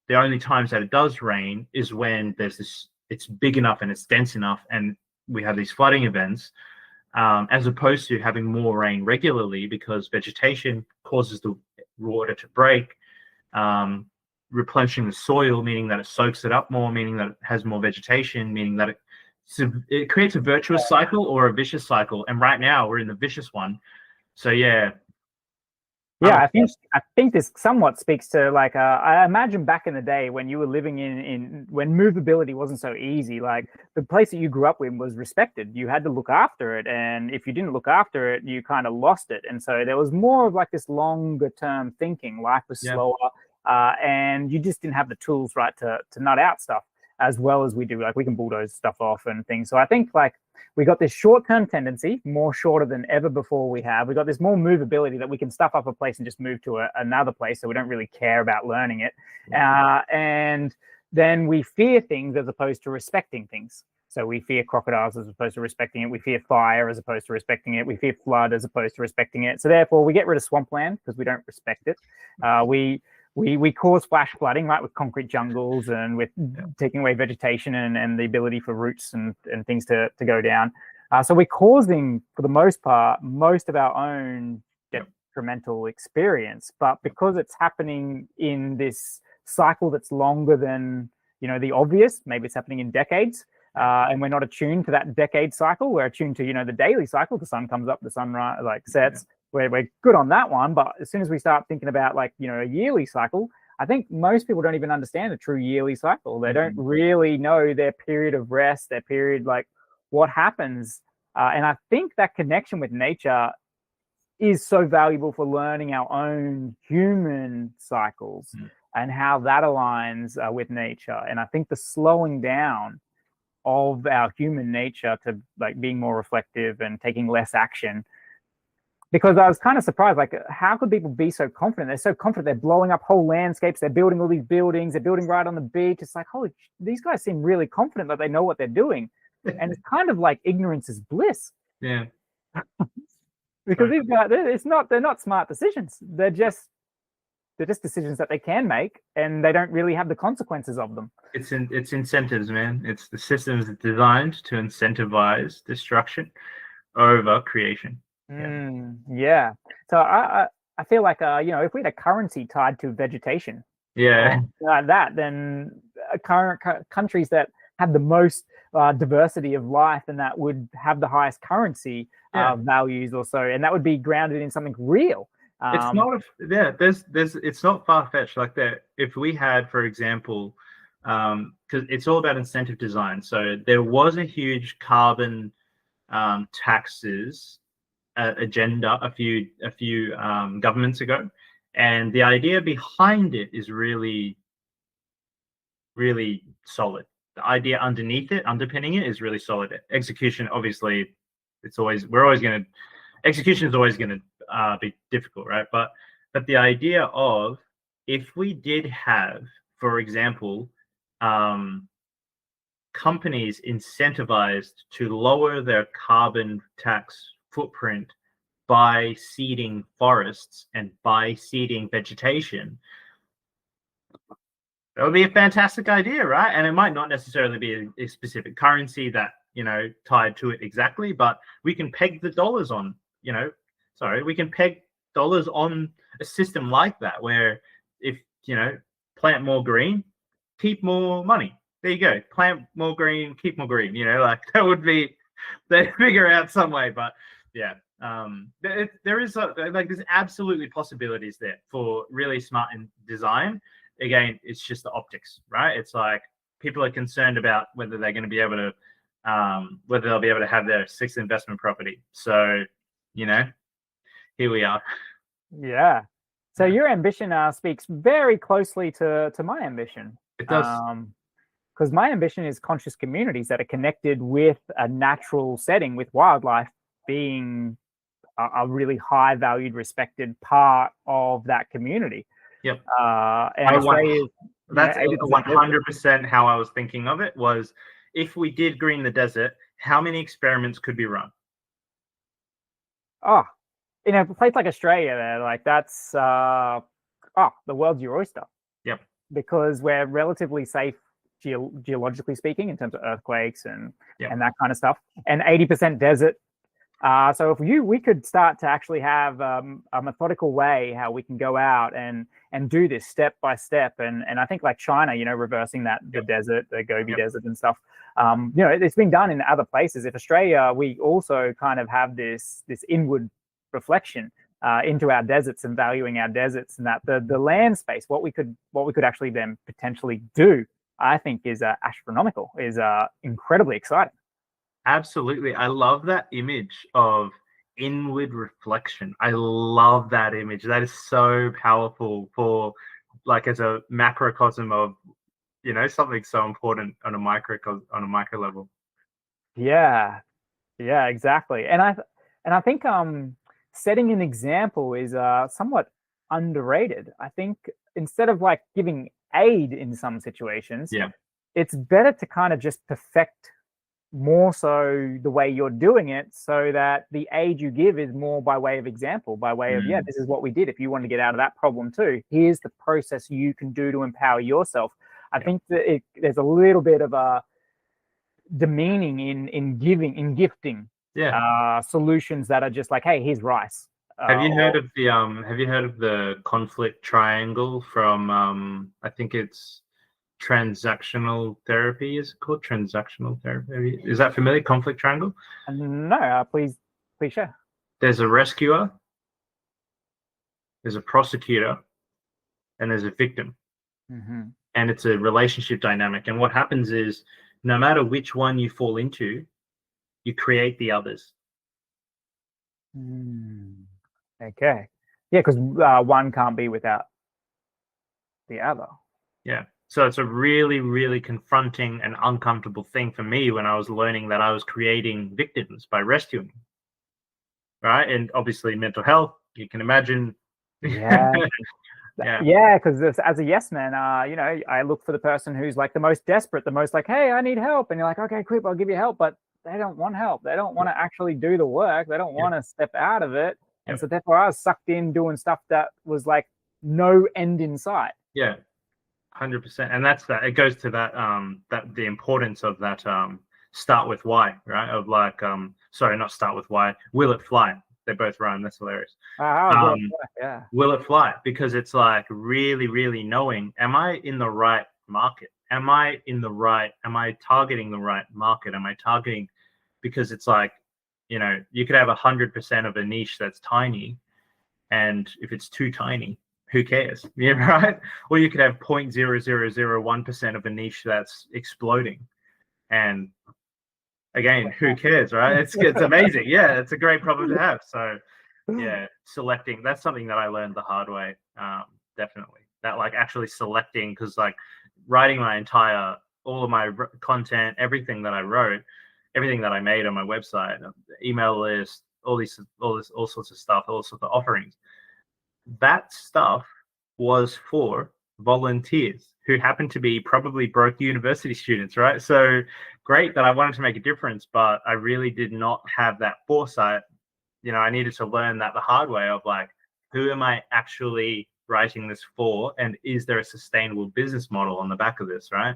the only times that it does rain is when it's big enough and it's dense enough, and we have these flooding events, as opposed to having more rain regularly, because vegetation causes the water to break, replenishing the soil, meaning that it soaks it up more, meaning that it has more vegetation, meaning that it creates a virtuous cycle or a vicious cycle. And right now we're in the vicious one. So yeah. Yeah, I think this somewhat speaks to, like, I imagine back in the day when you were living in when movability wasn't so easy, like the place that you grew up in was respected. You had to look after it, and if you didn't look after it, you kind of lost it. And so there was more of like this longer term thinking. Life was slower, and you just didn't have the tools, right, to nut out stuff as well as we do. Like we can bulldoze stuff off and things. So I think like we got this short-term tendency, more shorter than ever before we got this more movability that we can stuff up a place and just move to another place, so we don't really care about learning it. And then we fear things as opposed to respecting things. So we fear crocodiles as opposed to respecting it. We fear fire as opposed to respecting it. We fear flood as opposed to respecting it. So therefore, we get rid of swampland because we don't respect it. We cause flash flooding, right, with concrete jungles and with taking away vegetation and the ability for roots and things to go down. So we're causing, for the most part, most of our own detrimental experience. But because it's happening in this cycle that's longer than, the obvious, maybe it's happening in decades, and we're not attuned to that decade cycle. We're attuned to, the daily cycle. The sun comes up, the sun sets. We're good on that one, but as soon as we start thinking about like, a yearly cycle, I think most people don't even understand a true yearly cycle. They don't really know their period of rest, their period, like what happens. And I think that connection with nature is so valuable for learning our own human cycles and how that aligns with nature. And I think the slowing down of our human nature to like being more reflective and taking less action, because I was kind of surprised, like, how could people be so confident? They're so confident. They're blowing up whole landscapes. They're building all these buildings. They're building right on the beach. It's like, holy, these guys seem really confident that they know what they're doing. And it's kind of like ignorance is bliss. Yeah. Because these guys, they're not smart decisions. They're just decisions that they can make, and they don't really have the consequences of them. It's incentives, man. It's the system is designed to incentivize destruction over creation. Yeah. So I feel like if we had a currency tied to vegetation, like that, then current countries that have the most diversity of life, and that would have the highest currency values or so, and that would be grounded in something real. It's not it's not far-fetched like that. If we had, for example, because it's all about incentive design. So there was a huge carbon taxes agenda a few governments ago, and the idea behind it is really, really solid. The idea underpinning it is really solid. Execution, obviously, execution is always going to be difficult, right? But the idea of, if we did have, for example, companies incentivized to lower their carbon tax footprint by seeding forests and by seeding vegetation, that would be a fantastic idea, right? And it might not necessarily be a specific currency that, tied to it exactly, but we can peg the dollars on, we can peg dollars on a system like that, where if, plant more green, keep more money. There you go. Plant more green, keep more green. Like that would be, they figure out some way. But yeah, there is there's absolutely possibilities there for really smart in design. Again, it's just the optics, right? It's like people are concerned about whether they're going to be able to, whether they'll be able to have their sixth investment property. So, here we are. Yeah. So your ambition speaks very closely to my ambition. It does. Because my ambition is conscious communities that are connected with a natural setting, with wildlife being a really high valued, respected part of that community. Yep. And that's 100% how I was thinking of it, was if we did green the desert, how many experiments could be run? Oh, in a place like Australia, there, like that's the world's your oyster. Yep. Because we're relatively safe geologically speaking, in terms of earthquakes and Yeah. and that kind of stuff, and 80% desert. So if we could start to actually have a methodical way how we can go out and do this step by step, and I think like China, you know, reversing that the desert, the Gobi Desert and stuff. You know, it's been done in other places. If Australia, we also kind of have this inward reflection into our deserts and valuing our deserts, and that the land space, what we could actually then potentially do, I think is astronomical, is incredibly exciting. Absolutely. I love that image of inward reflection. I love that image. That is so powerful for like as a macrocosm of, you know, something so important on a micro level. Yeah, yeah, exactly. And I think setting an example is somewhat underrated. I think instead of like giving aid in some situations, Yeah. it's better to kind of just perfect more so the way you're doing it, so that the aid you give is more by way of example, by way of, yeah, this is what we did. If you want to get out of that problem too, here's the process you can do to empower yourself. I think that there's a little bit of a demeaning in gifting solutions that are just like, hey, here's rice. Have you heard of the conflict triangle from I think it's transactional therapy? Is it called transactional therapy? Is that familiar? Conflict triangle? No, please share. There's a rescuer, there's a prosecutor, and there's a victim. And it's a relationship dynamic. And what happens is, no matter which one you fall into, you create the others. Okay. Yeah, because one can't be without the other. Yeah. So it's a really, really confronting and uncomfortable thing for me when I was learning that I was creating victims by rescuing. Right. And obviously mental health, you can imagine. Yeah. Yeah, because as a yes man, you know, I look for the person who's like the most desperate, the most like, hey, I need help. And you're like, okay, quick, I'll give you help. But they don't want help. They don't want to actually do the work. They don't want to step out of it. And so therefore I was sucked in doing stuff that was like no end in sight. Yeah, 100%. And that's that. It goes to that that the importance of that start with why, right? Of like sorry, not start with why. Will it fly? They both rhyme. That's hilarious. Yeah. Will it fly? Because it's like really, really knowing, am I in the right market? Am I targeting the right market? Am I targeting, because it's like, you know, you could have 100% of a niche that's tiny, and if it's too tiny, who cares? Yeah, right? Or you could have 0.0001% of a niche that's exploding, and again, who cares, right? It's amazing. Yeah, it's a great problem to have. So yeah, selecting, that's something that I learned the hard way. Definitely, that like actually selecting, because like writing all of my content, everything that I wrote, everything that I made on my website, email list, all sorts of stuff, all sorts of offerings, that stuff was for volunteers who happened to be probably broke university students, right? So great that I wanted to make a difference, but I really did not have that foresight. You know, I needed to learn that the hard way of like, who am I actually writing this for? And is there a sustainable business model on the back of this, right?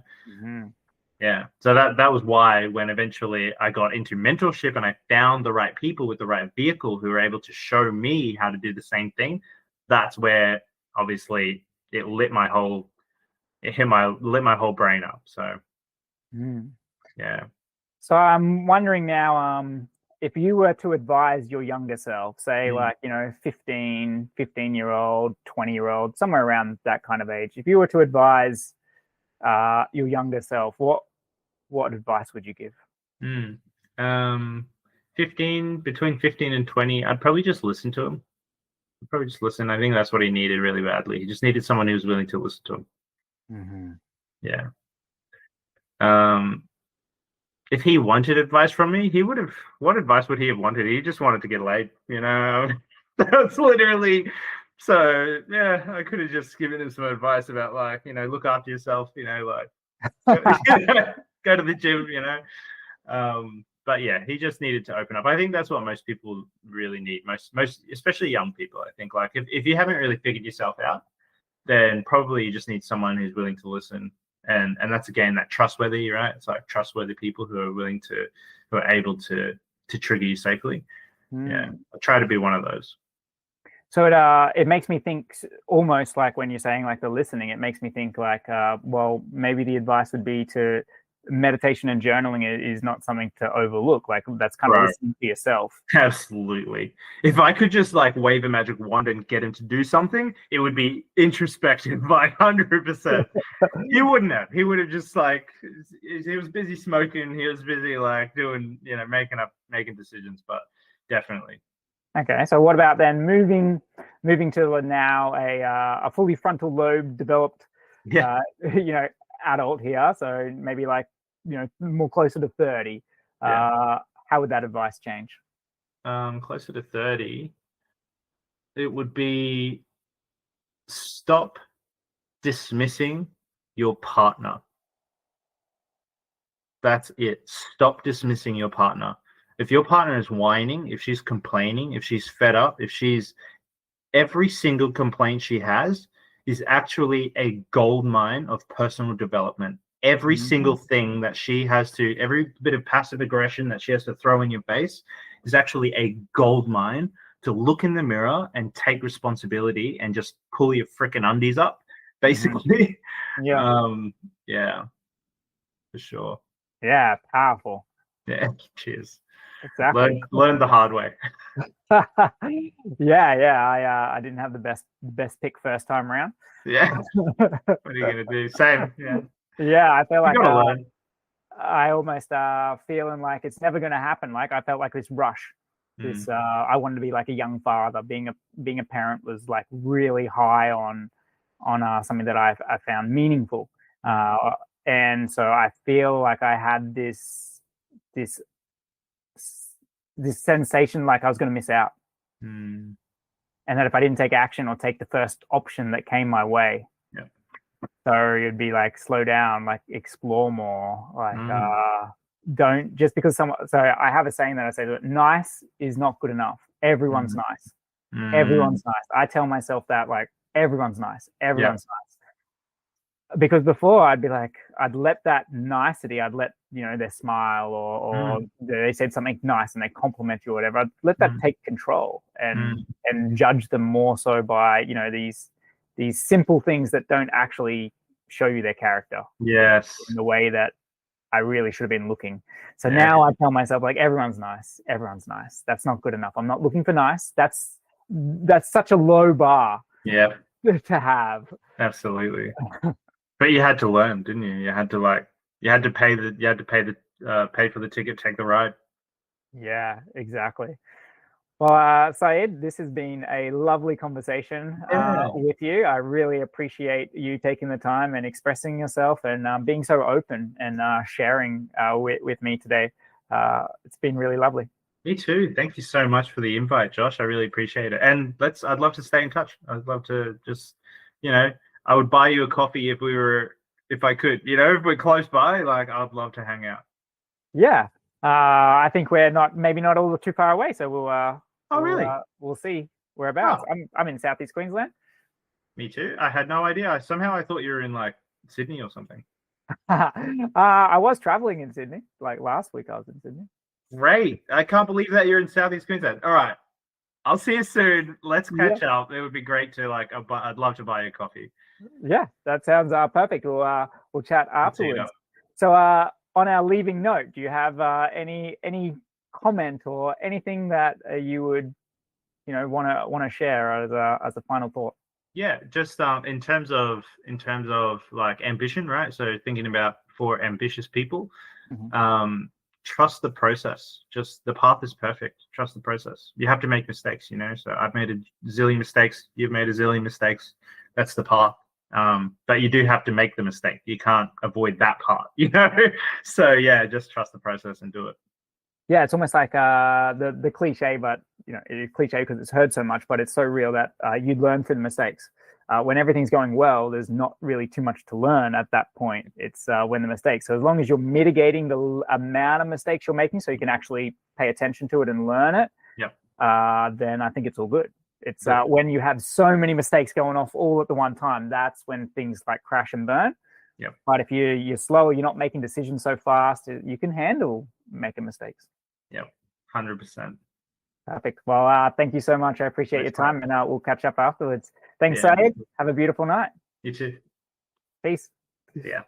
Yeah. So that was why when eventually I got into mentorship and I found the right people with the right vehicle who were able to show me how to do the same thing, that's where obviously it lit my whole brain up. So yeah. So I'm wondering now, if you were to advise your younger self, say like, you know, 15-year-old, 20-year-old, somewhere around that kind of age, if you were to advise your younger self, what advice would you give? Between 15 and 20, I'd probably just listen to him. I think that's what he needed really badly. He just needed someone who was willing to listen to him. Yeah. If he wanted advice from me, what advice would he have wanted? He just wanted to get laid, you know. That's literally, so yeah, I could have just given him some advice about like, you know, look after yourself, you know, like go to the gym, you know. But yeah, he just needed to open up. I think that's what most people really need, most especially young people. I think like if you haven't really figured yourself out, then probably you just need someone who's willing to listen and that's again that trustworthy, right? It's like trustworthy people who are willing to, who are able to trigger you safely. Yeah, I try to be one of those. So it makes me think almost like when you're saying like the listening, it makes me think like, well, maybe the advice would be to meditation and journaling is not something to overlook. Like that's kind of listening to yourself. Absolutely. If I could just like wave a magic wand and get him to do something, it would be introspective by 100%. He wouldn't have. He would have just like, he was busy smoking. He was busy like doing, you know, making decisions, but definitely. Okay, so what about then moving to now a fully frontal lobe developed, you know, adult here? So maybe like, you know, more closer to 30. How would that advice change? Closer to 30, it would be stop dismissing your partner. That's it. Stop dismissing your partner. If your partner is whining, if she's complaining, if she's fed up, every single complaint she has is actually a gold mine of personal development. Every single thing that she has to, every bit of passive aggression that she has to throw in your face is actually a gold mine to look in the mirror and take responsibility and just pull your freaking undies up, basically. Yeah, for sure. Yeah, powerful. Yeah, cheers. Exactly. Learn the hard way. Yeah. I didn't have the best pick first time around. Yeah. What are you gonna do? Same. Yeah. Yeah, I feel like learn. I almost feeling like it's never going to happen. Like I felt like this rush. This I wanted to be like a young father. Being a parent was like really high on something that I found meaningful. And so I feel like I had this sensation like I was going to miss out, and that if I didn't take action or take the first option that came my way, so it'd be like slow down, like explore more, like don't just because someone. So I have a saying that I say that nice is not good enough. Everyone's nice. Everyone's nice. I tell myself that like everyone's nice. Everyone's nice. Because before I'd be like, I'd let that nicety, I'd let, you know, their smile or they said something nice and they compliment you or whatever, I'd let that take control and judge them more so by, you know, these simple things that don't actually show you their character. Yes. In the way that I really should have been looking. So now I tell myself like everyone's nice. Everyone's nice. That's not good enough. I'm not looking for nice. That's such a low bar. Yeah. To have. Absolutely. But you had to learn, didn't you? You had to pay for the ticket, take the ride. Yeah, exactly. Well, Said, this has been a lovely conversation with you. I really appreciate you taking the time and expressing yourself and being so open and sharing with me today. It's been really lovely. Me too. Thank you so much for the invite, Josh. I really appreciate it. And I'd love to stay in touch. I'd love to just, you know, I would buy you a coffee if I could, you know, if we're close by, like I'd love to hang out. Yeah. I think we're maybe not all too far away. So we'll see whereabouts. I'm in Southeast Queensland. Me too. I had no idea. I thought you were in like Sydney or something. I was traveling in Sydney. Like last week I was in Sydney. Great. I can't believe that you're in Southeast Queensland. All right. I'll see you soon. Let's catch up. It would be great to I'd love to buy you a coffee. Yeah, that sounds perfect. We'll chat afterwards. So on our leaving note, do you have any comment or anything that you would, you know, want to share as a final thought? Yeah, just in terms of like ambition, right? So thinking about for ambitious people, trust the process. Just the path is perfect. Trust the process. You have to make mistakes, you know. So I've made a zillion mistakes. You've made a zillion mistakes. That's the path. But you do have to make the mistake. You can't avoid that part, you know. So yeah, just trust the process and do it. Yeah, it's almost like the cliche, but you know, it's cliche because it's heard so much, but it's so real that you learn from the mistakes. When everything's going well, there's not really too much to learn at that point. It's when the mistakes. So as long as you're mitigating the amount of mistakes you're making, so you can actually pay attention to it and learn it, then I think it's all good. It's when you have so many mistakes going off all at the one time, that's when things like crash and burn. Yep. But if you're slower, you're not making decisions so fast, you can handle making mistakes. Yep. 100%. Perfect. Well, thank you so much. I appreciate your time, and we'll catch up afterwards. Thanks, Yeah. Said. Have a beautiful night. You too. Peace. Yeah.